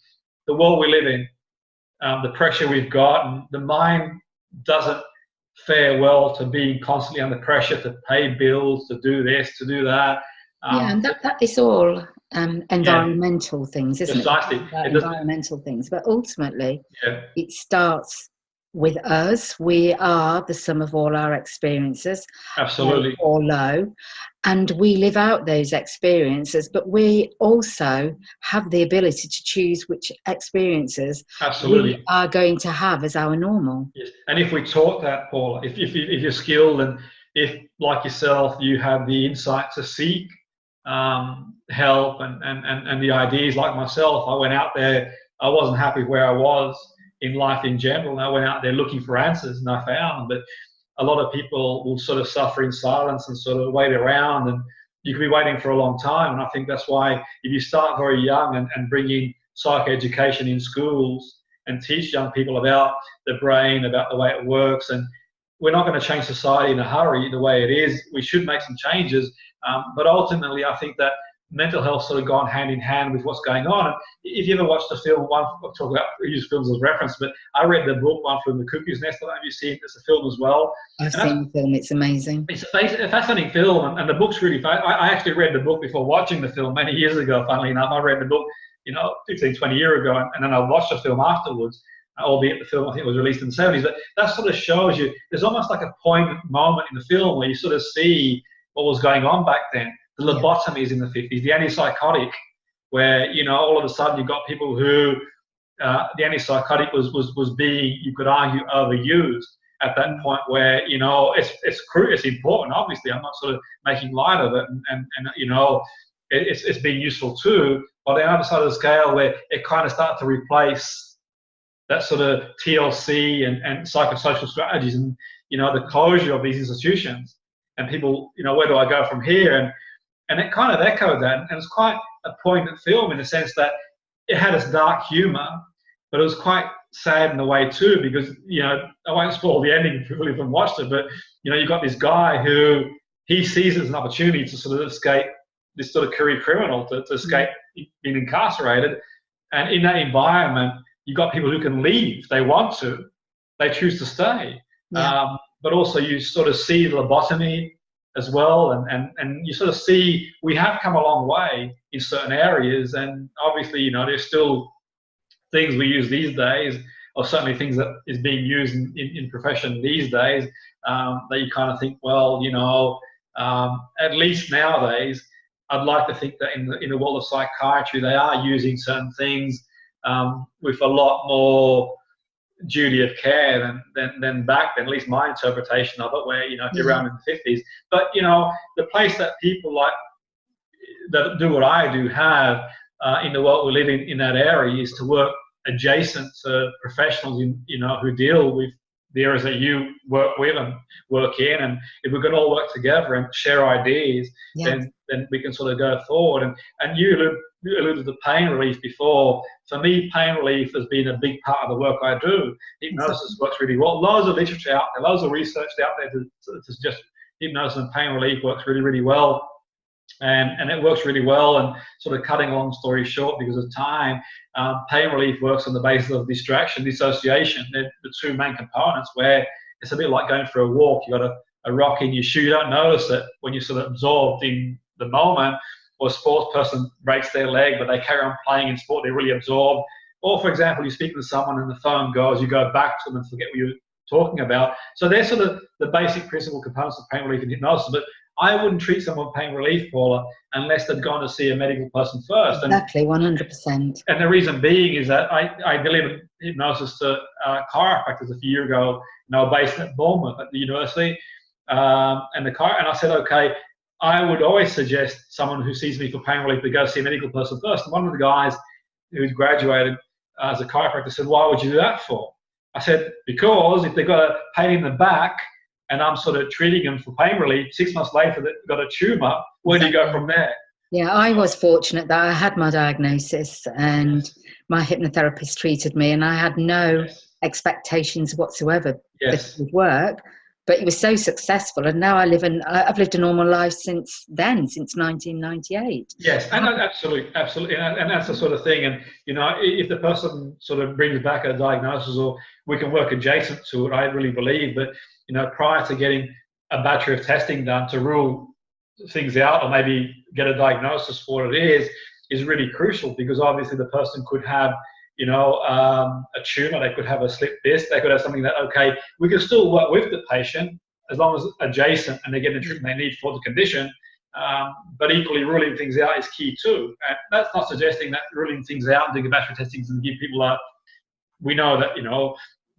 [SPEAKER 2] the world we live in, the pressure we've got, and the mind doesn't fare well to being constantly under pressure to pay bills, to do this, to do that.
[SPEAKER 1] Yeah, and that is all environmental things, isn't
[SPEAKER 2] precisely.
[SPEAKER 1] it? Environmental things. But ultimately, it starts with us. We are the sum of all our experiences,
[SPEAKER 2] absolutely,
[SPEAKER 1] or low, and we live out those experiences. But we also have the ability to choose which experiences
[SPEAKER 2] absolutely
[SPEAKER 1] we are going to have as our normal.
[SPEAKER 2] Yes. And if we taught that, Paula, if you're skilled, and if, like yourself, you have the insight to seek help and the ideas, like myself, I went out there, I wasn't happy where I was in life in general, and I went out there looking for answers, and I found that a lot of people will sort of suffer in silence and sort of wait around, and you could be waiting for a long time. And I think that's why if you start very young and bring in psychoeducation in schools and teach young people about the brain, about the way it works, and we're not going to change society in a hurry the way it is. We should make some changes, but ultimately I think that mental health sort of gone hand in hand with what's going on. And if you ever watched the film, I'll talk about, use films as reference, but I read the book, One Flew in the Cuckoo's Nest. I don't know if you've seen it. It's a film as well.
[SPEAKER 1] I've seen the film. It's amazing. It's
[SPEAKER 2] a fascinating film, and the book's really I actually read the book before watching the film many years ago, funnily enough. I read the book, you know, 15, 20 years ago, and then I watched the film afterwards, albeit the film, I think, was released in the 70s. But that sort of shows you, there's almost like a poignant moment in the film where you sort of see what was going on back then. The lobotomies in the 50s, the antipsychotic, where, you know, all of a sudden you've got people who the antipsychotic was being, you could argue, overused at that point, where, you know, it's important, obviously. I'm not sort of making light of it, and you know, it's been useful too. But on the other side of the scale, where it kind of started to replace that sort of TLC and psychosocial strategies, and, you know, the closure of these institutions, and people, you know, where do I go from here? And it kind of echoed that, and it's quite a poignant film in the sense that it had its dark humour, but it was quite sad in a way too, because, you know, I won't spoil the ending if people haven't watched it, but, you know, you've got this guy who he sees it as an opportunity to sort of escape, this sort of career criminal, to escape being incarcerated, and in that environment, you've got people who can leave, they want to, they choose to stay, but also you sort of see the lobotomy as well, and you sort of see we have come a long way in certain areas, and obviously, you know, there's still things we use these days, or certainly things that is being used in profession these days, that you kind of think, well, you know, at least nowadays, I'd like to think that in the world of psychiatry, they are using certain things with a lot more duty of care than back then, at least my interpretation of it, where, you know, if you're around in the 50s. But, you know, the place that people like that do what I do have in the world we live in that area is to work adjacent to professionals you know, who deal with the areas that you work with and work in, and if we can all work together and share ideas, then we can sort of go forward. And you alluded to pain relief before. For me, pain relief has been a big part of the work I do. Hypnosis works really well. Loads of literature out there, loads of research out there to suggest hypnosis and pain relief works really, really well. And it works really well. And sort of cutting a long story short, because of time, pain relief works on the basis of distraction, dissociation. They're the two main components, where it's a bit like going for a walk. You've got a rock in your shoe. You don't notice it when you're sort of absorbed in the moment. Or a sports person breaks their leg, but they carry on playing in sport. They're really absorbed. Or, for example, you're speaking to someone and the phone goes, you go back to them and forget what you were talking about. So they're sort of the basic principal components of pain relief and hypnosis. But I wouldn't treat someone with pain relief, Paula, unless they'd gone to see a medical person first.
[SPEAKER 1] Exactly, 100%.
[SPEAKER 2] And the reason being is that I delivered hypnosis to chiropractors a few years ago, based at Bournemouth at the university. And I said, okay, I would always suggest someone who sees me for pain relief to go see a medical person first. And one of the guys who's graduated as a chiropractor said, why would you do that for? I said, because if they've got a pain in the back and I'm sort of treating them for pain relief, 6 months later they've got a tumour, where do you go from there?
[SPEAKER 1] Yeah, I was fortunate that I had my diagnosis and my hypnotherapist treated me, and I had no expectations whatsoever that it would work. But it was so successful, and now I've lived a normal life since then, since 1998.
[SPEAKER 2] Yes, and absolutely, and that's the sort of thing. And if the person sort of brings back a diagnosis, or we can work adjacent to it, I really believe. But prior to getting a battery of testing done to rule things out, or maybe get a diagnosis for what it is really crucial, because obviously the person could have a tumor, they could have a slipped disc, they could have something that, okay, we can still work with the patient as long as adjacent and they're getting the treatment they need for the condition. But equally, ruling things out is key too. And that's not suggesting that ruling things out and doing battery testings and give people we know that,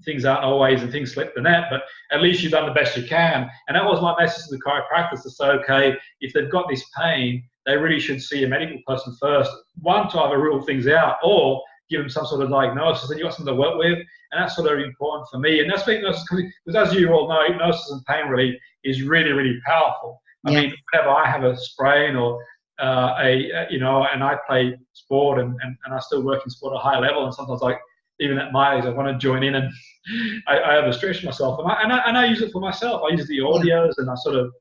[SPEAKER 2] things aren't always and things slip the net, but at least you've done the best you can. And that was my message to the chiropractors, to say, okay, if they've got this pain, they really should see a medical person first. One, to either rule things out, or give them some sort of diagnosis, and you've got something to work with. And that's sort of important for me. And that's where hypnosis comes in, because as you all know, hypnosis and pain relief is really, really powerful. I mean, whenever I have a sprain or and I play sport and I still work in sport at a high level, and sometimes even at my age, I want to join in, and I overstretch myself. And I use it for myself. I use the audios, and I sort of...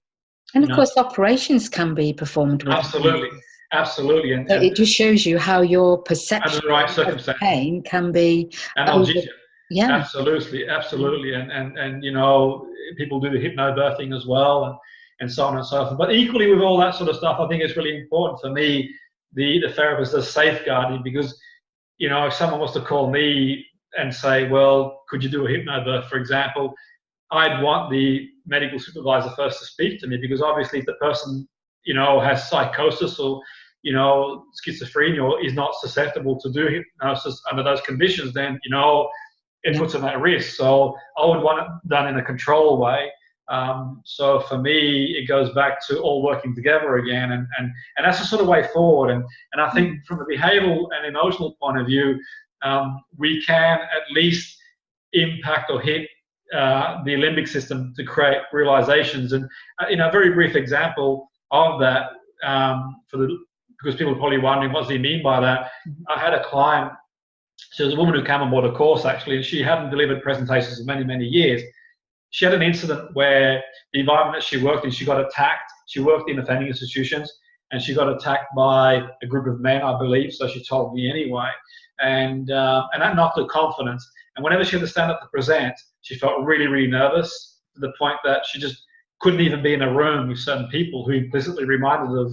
[SPEAKER 1] And of course, operations can be performed with
[SPEAKER 2] absolutely.
[SPEAKER 1] pain.
[SPEAKER 2] Absolutely. And
[SPEAKER 1] it just shows you how your perception
[SPEAKER 2] the right
[SPEAKER 1] of pain can be...
[SPEAKER 2] analgesia.
[SPEAKER 1] Yeah.
[SPEAKER 2] Absolutely. And people do the hypnobirthing as well, and so on and so forth. But equally with all that sort of stuff, I think it's really important for me, the therapist, as safeguarding, because if someone was to call me and say, well, could you do a hypnobirth, for example, I'd want the medical supervisor first to speak to me, because obviously if the person, has psychosis or, schizophrenia, or is not susceptible to do hypnosis under those conditions, then, it puts them at risk. So I would want it done in a controlled way. So for me, it goes back to all working together again, and that's the sort of way forward. And I think from a behavioural and emotional point of view, we can at least impact or hit the limbic system to create realizations. And a very brief example of that, because people are probably wondering, what does he mean by that? I had a client, she was a woman who came on board a course actually, and she hadn't delivered presentations in many, many years. She had an incident where the environment that she worked in, she got attacked. She worked in offending institutions, and she got attacked by a group of men, I believe, so she told me anyway. And that knocked her confidence. And whenever she had to stand up to present, she felt really, really nervous, to the point that she just couldn't even be in a room with certain people who implicitly reminded her of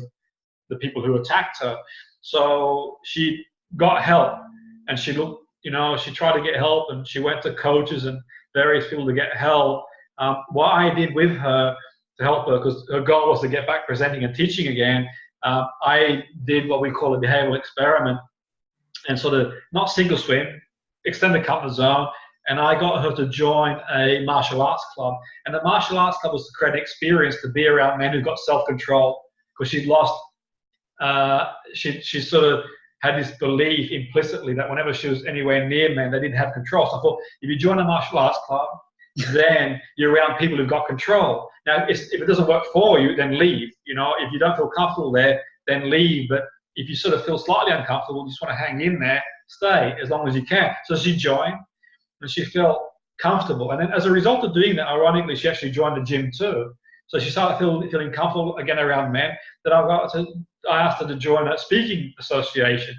[SPEAKER 2] the people who attacked her. So she got help, and she looked, she tried to get help, and she went to coaches and various people to get help. What I did with her to help her, because her goal was to get back presenting and teaching again, I did what we call a behavioural experiment, and sort of not single swim, extend the comfort zone, and I got her to join a martial arts club. And the martial arts club was to create an experience to be around men who got self-control, because she'd lost, she sort of had this belief implicitly that whenever she was anywhere near men, they didn't have control. So I thought, if you join a martial arts club, then you're around people who've got control. Now, if it doesn't work for you, then leave. If you don't feel comfortable there, then leave. But if you sort of feel slightly uncomfortable, you just want to hang in there, stay as long as you can. So she joined, and she felt comfortable. And then as a result of doing that, ironically, she actually joined the gym too. So she started feeling comfortable again around men. Then I asked her to join a speaking association.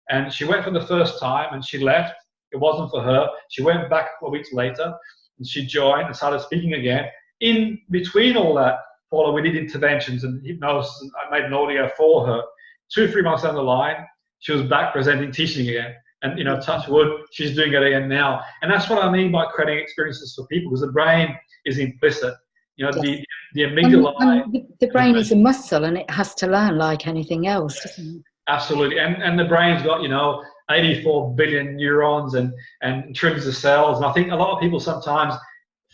[SPEAKER 2] And she went for the first time, and she left. It wasn't for her. She went back a couple of weeks later, and she joined and started speaking again. In between all that, Paula, we did interventions and hypnosis, and I made an audio for her. 2 or 3 months down the line, she was back presenting, teaching again. And, you know, touch wood, she's doing it again now. And that's what I mean by creating experiences for people, because the brain is implicit. You know,
[SPEAKER 1] Yes.
[SPEAKER 2] the amygdala.
[SPEAKER 1] And the brain is a muscle, and it has to learn like anything else, doesn't it?
[SPEAKER 2] Absolutely. And the brain's got, you know, 84 billion neurons and trillions of cells. And I think a lot of people sometimes,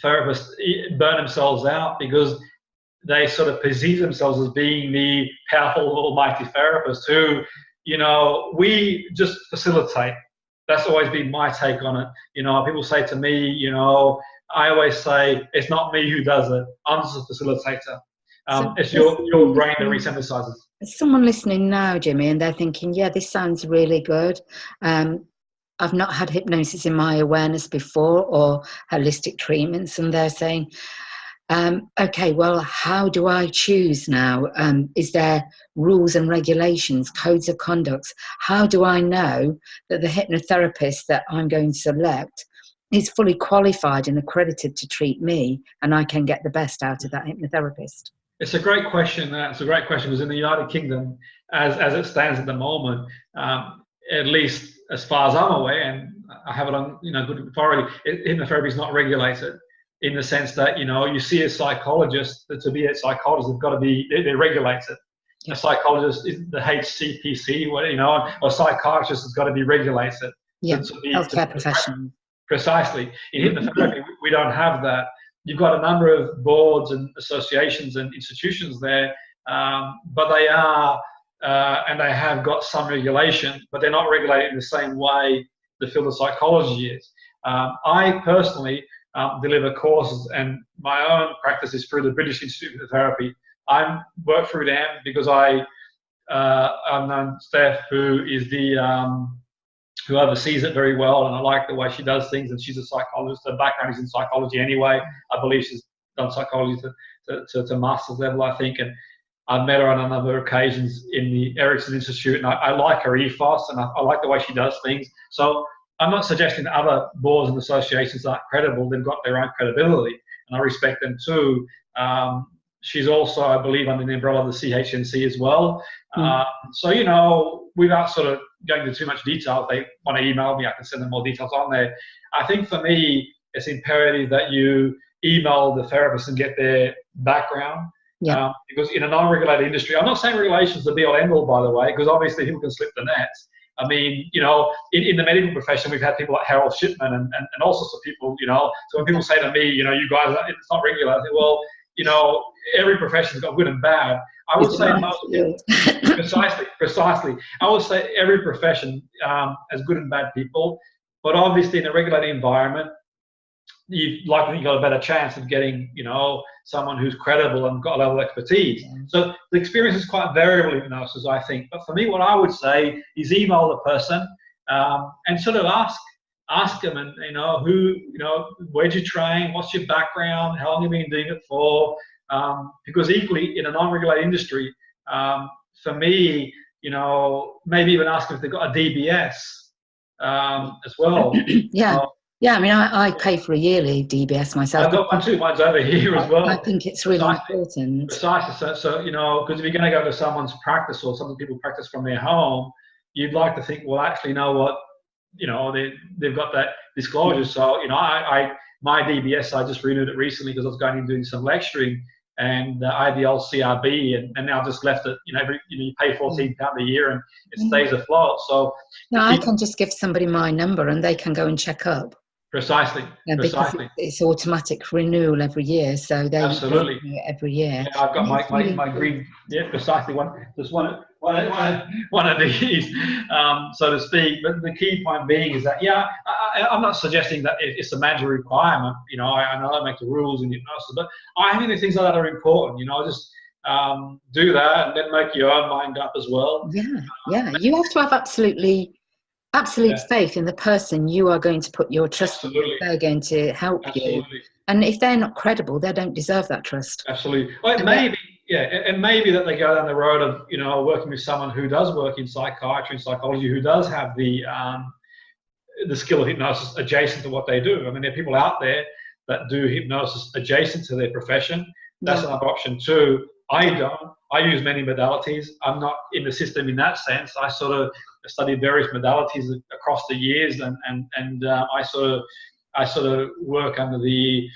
[SPEAKER 2] therapists, burn themselves out because they sort of perceive themselves as being the powerful, almighty therapist who, you know, we just facilitate. That's always been my take on it. You know, people say to me, you know, I always say, it's not me who does it. I'm just a facilitator. It's your brain that resynthesizes.
[SPEAKER 1] There's someone listening now, Jimmy, and they're thinking, yeah, this sounds really good. I've not had hypnosis in my awareness before, or holistic treatments, and they're saying, okay, well, how do I choose now? Is there rules and regulations, codes of conduct? How do I know that the hypnotherapist that I'm going to select is fully qualified and accredited to treat me, and I can get the best out of that hypnotherapist?
[SPEAKER 2] It's a great question. It's a great question, because in the United Kingdom, as it stands at the moment, at least as far as I'm aware, and I have it on, you know, good authority, hypnotherapy is not regulated, in the sense that, you know, you see a psychologist, that to be a psychologist, they've got to be, they're regulated. Yeah. A psychologist is the HCPC, you know, or a psychiatrist has got to be regulated.
[SPEAKER 1] Yeah, healthcare professional.
[SPEAKER 2] Precisely. In hypnotherapy, we don't have that. You've got a number of boards and associations and institutions there, but they are, and they have got some regulation, but they're not regulated in the same way the field of psychology is. I personally deliver courses, and my own practice is through the British Institute of Therapy. I work through them because I've known Steph, who is the who oversees it very well, and I like the way she does things, and she's a psychologist. Her background is in psychology anyway. I believe she's done psychology to master's level, I think, and I've met her on a number of occasions in the Erickson Institute, and I like her ethos, and I like the way she does things. So I'm not suggesting that other boards and associations aren't credible. They've got their own credibility, and I respect them too. She's also, I believe, under the umbrella of the CHNC as well. So, you know, without sort of going into too much detail, if they want to email me, I can send them more details on there. I think for me, it's imperative that you email the therapist and get their background. Yeah. Because in a non-regulated industry, I'm not saying regulations are the be-all end-all, by the way, because obviously people can slip the nets. I mean, you know, in the medical profession, we've had people like Harold Shipman and all sorts of people, you know. So when people say to me, you know, you guys, it's not regular, I say, well, you know, every profession's got good and bad. I would say most people, precisely. I would say every profession has good and bad people, but obviously in a regulated environment, you've likely got a better chance of getting, you know, someone who's credible and got a level of expertise. So the experience is quite variable in hypnosis, I think. But for me, what I would say is email the person and sort of ask them, and you know, where'd you train, what's your background, how long have you been doing it for? Because equally in a non-regulated industry, for me, you know, maybe even ask them if they've got a DBS as well.
[SPEAKER 1] Yeah, I mean, I pay for a yearly DBS myself.
[SPEAKER 2] I've got one too. Mine's over here as well.
[SPEAKER 1] I think it's really important.
[SPEAKER 2] Precisely. So you know, because if you're going to go to someone's practice, or some people practice from their home, you'd like to think, well, actually, you know what, you know, they've got that disclosure. So you know, my DBS, I just renewed it recently because I was going and doing some lecturing, and I had the old CRB, and now I've just left it. You know, you pay £14 a year, and it stays afloat. So
[SPEAKER 1] now I can just give somebody my number, and they can go and check up.
[SPEAKER 2] Precisely.
[SPEAKER 1] Because it's automatic renewal every year, so they
[SPEAKER 2] absolutely
[SPEAKER 1] renew it every year.
[SPEAKER 2] Yeah, I've got my green. Yeah, precisely one of these, so to speak. But the key point being is that I'm not suggesting that it's a mandatory requirement. You know, I know that make the rules in hypnosis, but I think the things like that are important. You know, just do that and then make your own mind up as well.
[SPEAKER 1] Yeah. You have to have absolute faith in the person you are going to put your trust in. They're going to help you. And if they're not credible, they don't deserve that trust.
[SPEAKER 2] Absolutely. Well, and maybe that they go down the road of, you know, working with someone who does work in psychiatry and psychology, who does have the skill of hypnosis adjacent to what they do. I mean, there are people out there that do hypnosis adjacent to their profession. That's another option too. I don't. I use many modalities. I'm not in the system in that sense. I sort of studied various modalities across the years, and I sort of work under the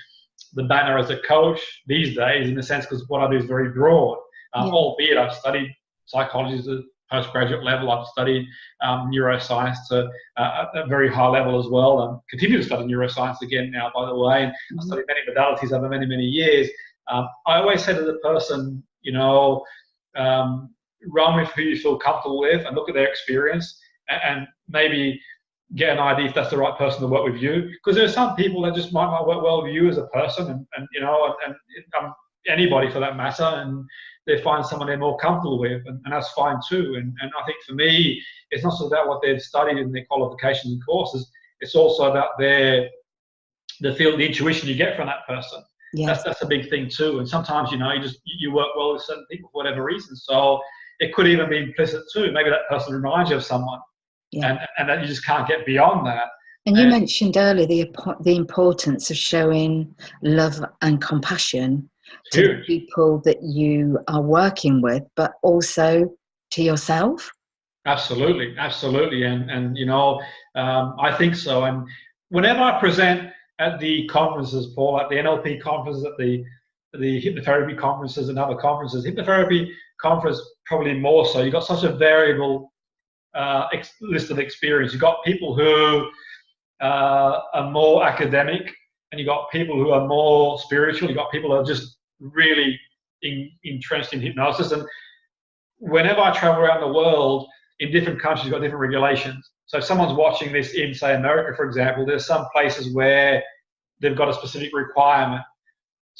[SPEAKER 2] banner as a coach these days, in the sense, because what I do is very broad. Albeit I've studied psychology at a postgraduate level, I've studied neuroscience to a very high level as well, and continue to study neuroscience again now, by the way. And I've studied many modalities over many, many years. I always say to the person, run with who you feel comfortable with and look at their experience, and maybe get an idea if that's the right person to work with you. Because there are some people that just might not work well with you as a person, and anybody for that matter, and they find someone they're more comfortable with, and that's fine too. And I think for me, it's not so about what they've studied in their qualifications and courses, it's also about the intuition you get from that person. Yes. That's a big thing too. And sometimes, you work well with certain people for whatever reason. So it could even be implicit too. Maybe that person reminds you of someone, and that you just can't get beyond that.
[SPEAKER 1] And you mentioned earlier the importance of showing love and compassion to the people that you are working with, but also to yourself.
[SPEAKER 2] Absolutely. And I think so. And whenever I present at the conferences, Paul, at the NLP conferences, at the hypnotherapy conferences and other conferences, hypnotherapy conference probably more so, you've got such a variable list of experience. You've got people who are more academic, and you've got people who are more spiritual. You've got people who are just really entrenched in hypnosis. And whenever I travel around the world, in different countries, you've got different regulations. So if someone's watching this in, say, America, for example, there's some places where they've got a specific requirement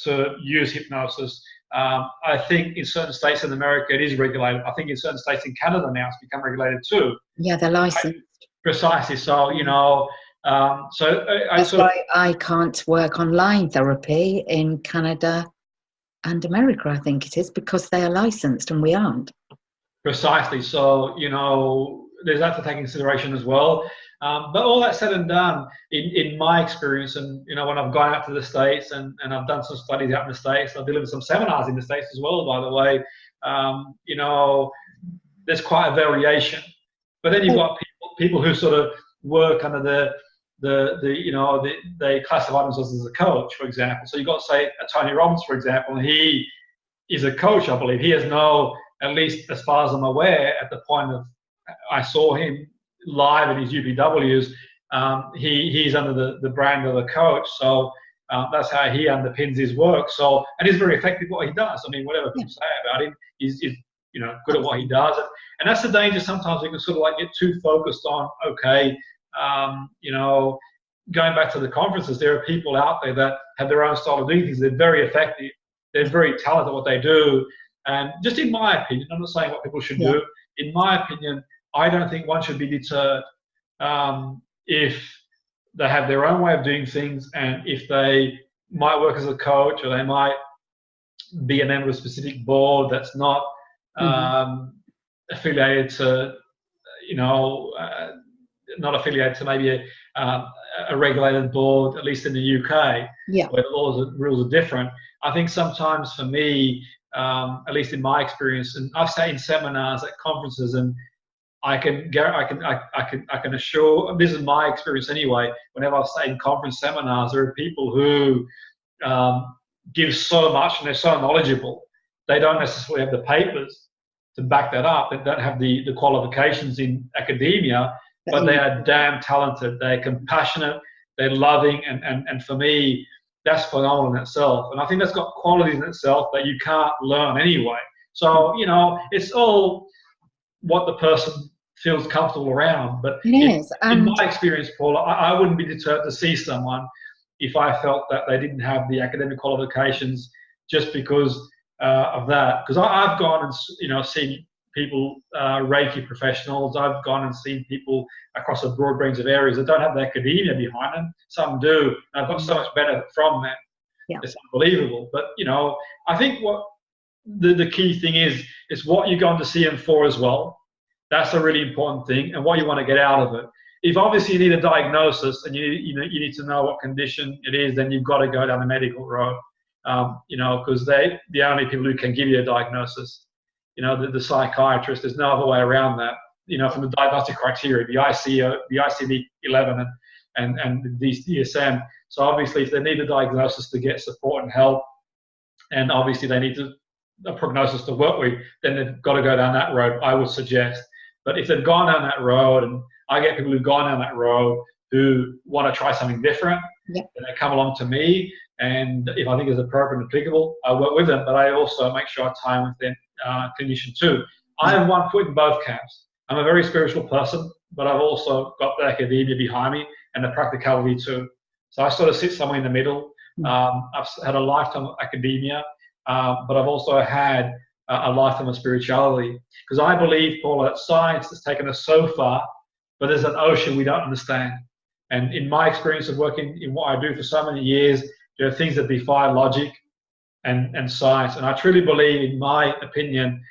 [SPEAKER 2] to use hypnosis. I think in certain states in America, it is regulated. I think in certain states in Canada now, it's become regulated too.
[SPEAKER 1] Yeah, they're licensed.
[SPEAKER 2] Precisely. So,
[SPEAKER 1] that's why I can't work online therapy in Canada and America, I think it is, because they are licensed and we aren't.
[SPEAKER 2] Precisely. So, there's that to take into consideration as well. But all that said and done, in my experience, and when I've gone out to the States and I've done some studies out in the States, I've delivered some seminars in the States as well, by the way, there's quite a variation. But then you've got people who sort of work under they classify themselves as a coach, for example. So you've got, say, a Tony Robbins, for example, and he is a coach, I believe. He has no, at least as far as I'm aware, at the point of I saw him live at his UPWs, he's under the brand of a coach. So that's how he underpins his work. So, and he's very effective at what he does. I mean, whatever people say about him, he's good at what he does. And that's the danger. Sometimes we can sort of like get too focused on, going back to the conferences, there are people out there that have their own style of doing things. They're very effective. They're very talented at what they do. And just in my opinion, I'm not saying what people should do. In my opinion, I don't think one should be deterred if they have their own way of doing things, and if they might work as a coach, or they might be a member of a specific board that's not affiliated to, not affiliated to maybe a regulated board, at least in the UK, where the rules are different. I think sometimes for me, at least in my experience, and I've sat in seminars at conferences, and I can assure, this is my experience anyway, whenever I've sat in conference seminars, there are people who give so much and they're so knowledgeable. They don't necessarily have the papers to back that up. They don't have the qualifications in academia, but they are damn talented. They're compassionate, they're loving, and for me, that's phenomenal in itself. And I think that's got qualities in itself that you can't learn anyway. So, it's all what the person feels comfortable around. But in my experience, Paula, I wouldn't be deterred to see someone if I felt that they didn't have the academic qualifications just because of that. Because I've gone and seen people, Reiki professionals. I've gone and seen people across a broad range of areas that don't have the academia behind them. Some do. And I've got so much benefit from them. It's unbelievable. But I think what the key thing is what you're going to see them for as well. That's a really important thing, and what you want to get out of it. If obviously you need a diagnosis and you need to know what condition it is, then you've got to go down the medical road. Because they're the only people who can give you a diagnosis. The psychiatrist, there's no other way around that. from the diagnostic criteria, the ICD-11 and these DSM. So obviously, if they need a diagnosis to get support and help, and obviously they need a prognosis to work with, then they've got to go down that road, I would suggest. But if they've gone down that road, and I get people who've gone down that road who want to try something different, then they come along to me, and if I think it's appropriate and applicable, I work with them, but I also make sure I tie in with their clinician too. I have one foot in both camps. I'm a very spiritual person, but I've also got the academia behind me and the practicality too. So I sort of sit somewhere in the middle. I've had a lifetime of academia, but I've also had a lifetime of spirituality. Because I believe, Paula, that science has taken us so far, but there's an ocean we don't understand. And in my experience of working in what I do for so many years, there are things that defy logic and science. And I truly believe, in my opinion,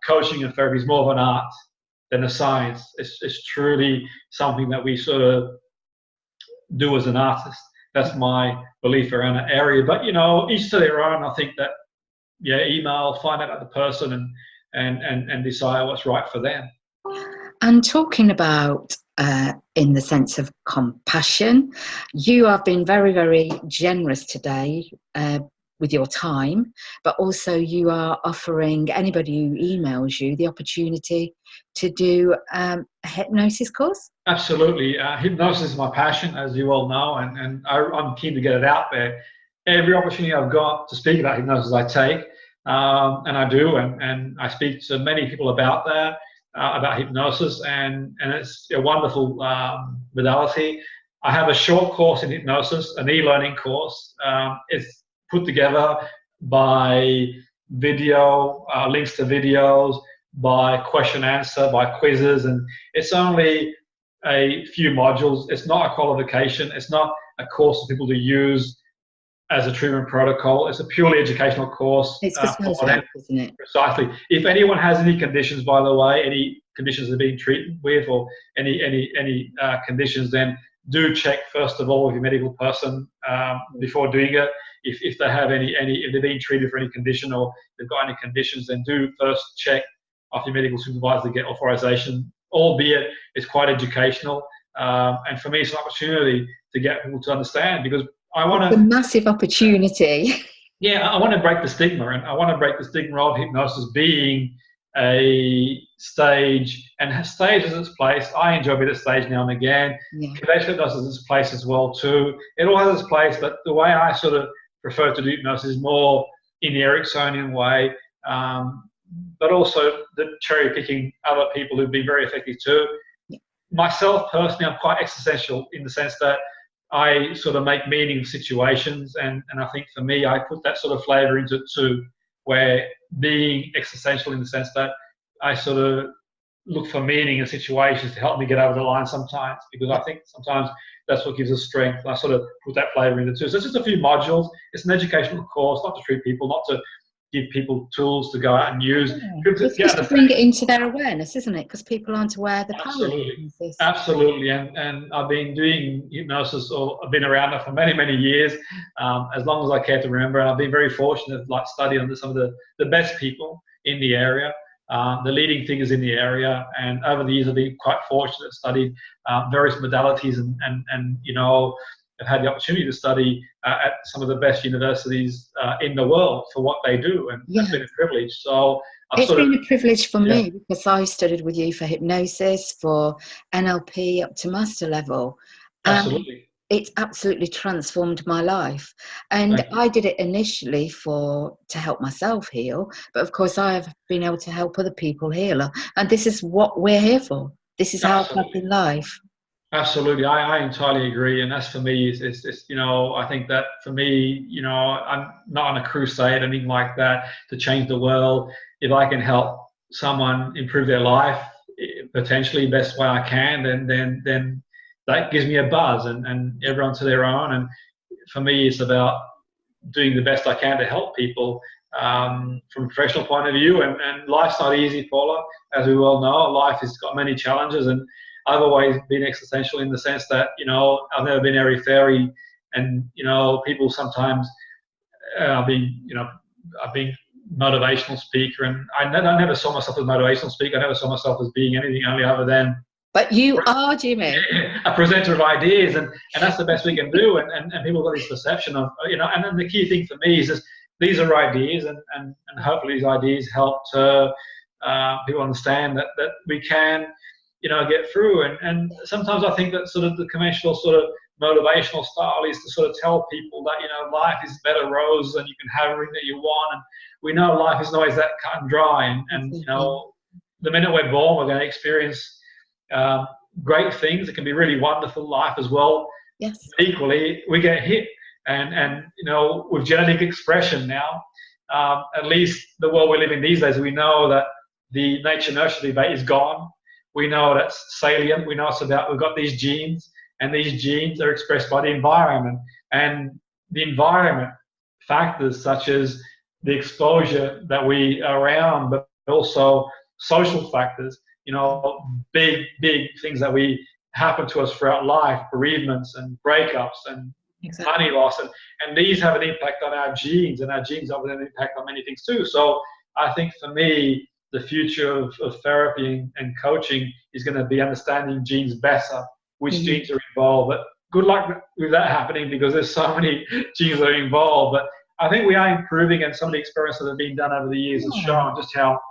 [SPEAKER 2] coaching and therapy is more of an art than a science. It's truly something that we sort of do as an artist. That's my belief around that area. But, each to their own. I think that, email, find out about the person and decide what's right for them.
[SPEAKER 1] And talking about in the sense of compassion, you have been very, very generous today with your time, but also you are offering anybody who emails you the opportunity to do a hypnosis course.
[SPEAKER 2] Absolutely. Hypnosis is my passion, as you all know, and I'm keen to get it out there. Every opportunity I've got to speak about hypnosis, I take, and I do, and I speak to many people about that. About hypnosis, and it's a wonderful modality. I have a short course in hypnosis, an e-learning course. It's put together by video, links to videos, by question answer, by quizzes, and it's only a few modules. It's not a qualification. It's not a course for people to use as a treatment protocol. It's a purely educational course.
[SPEAKER 1] It's for self-help, isn't it?
[SPEAKER 2] Precisely. If anyone has any conditions, by the way, any conditions they're being treated with, or any conditions, then do check first of all with your medical person before doing it. If they have if they're being treated for any condition or they've got any conditions, then do first check off your medical supervisor to get authorization. Albeit it's quite educational, and for me it's an opportunity to get people to understand, because I want to.
[SPEAKER 1] It's a massive opportunity.
[SPEAKER 2] Yeah, I want to break the stigma, and I want to break the stigma of hypnosis being a stage, and stage has its place. I enjoy a bit of stage now and again. Conventional hypnosis has its place as well too. It all has its place, but the way I sort of prefer to do hypnosis is more in the Ericksonian way, but also the cherry picking other people who've been very effective too. Myself personally, I'm quite existential in the sense that I sort of make meaning of situations, and I think for me, I put that sort of flavour into it too, where being existential in the sense that I sort of look for meaning in situations to help me get over the line sometimes, because I think sometimes that's what gives us strength. And I sort of put that flavour into it too. So it's just a few modules. It's an educational course, not to treat people, not to give people tools to go out and use.
[SPEAKER 1] It's just to bring it into their awareness, isn't it? Because people aren't aware the power.
[SPEAKER 2] Absolutely. And I've been doing hypnosis, or I've been around it for many, many years, as long as I care to remember. And I've been very fortunate to study under some of the best people in the area, the leading figures in the area. And over the years, I've been quite fortunate to study various modalities, and I've had the opportunity to study at some of the best universities in the world for what they do, and that's been a privilege. So
[SPEAKER 1] it's been a privilege for me, because I studied with you for hypnosis, for NLP up to master level.
[SPEAKER 2] Absolutely.
[SPEAKER 1] It's absolutely transformed my life. And I did it initially to help myself heal, but of course I have been able to help other people heal. And this is what we're here for. This is our path in life.
[SPEAKER 2] Absolutely, I entirely agree, and that's for me. It's I think that for me, I'm not on a crusade, anything like that, to change the world. If I can help someone improve their life, potentially best way I can, then that gives me a buzz, and everyone to their own. And for me, it's about doing the best I can to help people from a professional point of view. And life's not easy, Paula, as we well know. Life has got many challenges, and I've always been existential in the sense that, I've never been airy-fairy, and, people sometimes, I've been motivational speaker, and I never saw myself as a motivational speaker. I never saw myself as being anything only other than.
[SPEAKER 1] But you are, Jimmy.
[SPEAKER 2] A presenter of ideas, and that's the best we can do. And people got this perception of, you know, and then the key thing for me is just, these are ideas, and hopefully these ideas help to people understand that we can, you know, get through. And sometimes I think that sort of the conventional sort of motivational style is to sort of tell people that, you know, life is bed of roses and you can have everything that you want. And we know life isn't always that cut and dry. And you know, the minute we're born, we're going to experience great things. It can be really wonderful life as well.
[SPEAKER 1] Yes.
[SPEAKER 2] Equally, we get hit, and you know, with genetic expression now, at least the world we live in these days, we know that the nature-nurture debate is gone. We know that's salient. We know it's about, we've got these genes, and these genes are expressed by the environment, and the environment factors such as the exposure that we are around, but also social factors. You know, big things that we happen to us throughout life, bereavements and breakups and money loss, and these have an impact on our genes, and our genes have an impact on many things too. So I think for me, the future of therapy and coaching is going to be understanding genes better, which genes are involved. But good luck with that happening, because there's so many genes that are involved. But I think we are improving, and some of the experiments that have been done over the years has shown just how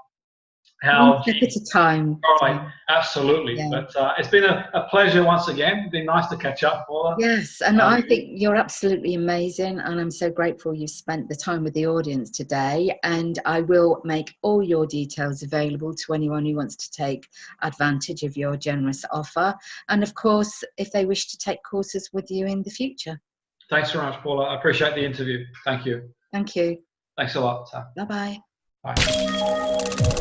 [SPEAKER 1] one step at a time.
[SPEAKER 2] Right, absolutely. Yeah. But it's been a pleasure once again. It's been nice to catch up, Paula.
[SPEAKER 1] Yes, and I think you're absolutely amazing, and I'm so grateful you spent the time with the audience today. And I will make all your details available to anyone who wants to take advantage of your generous offer. And of course, if they wish to take courses with you in the future.
[SPEAKER 2] Thanks very much, Paula. I appreciate the interview. Thank you.
[SPEAKER 1] Thank you.
[SPEAKER 2] Thanks a lot.
[SPEAKER 1] Bye-bye.
[SPEAKER 2] Bye.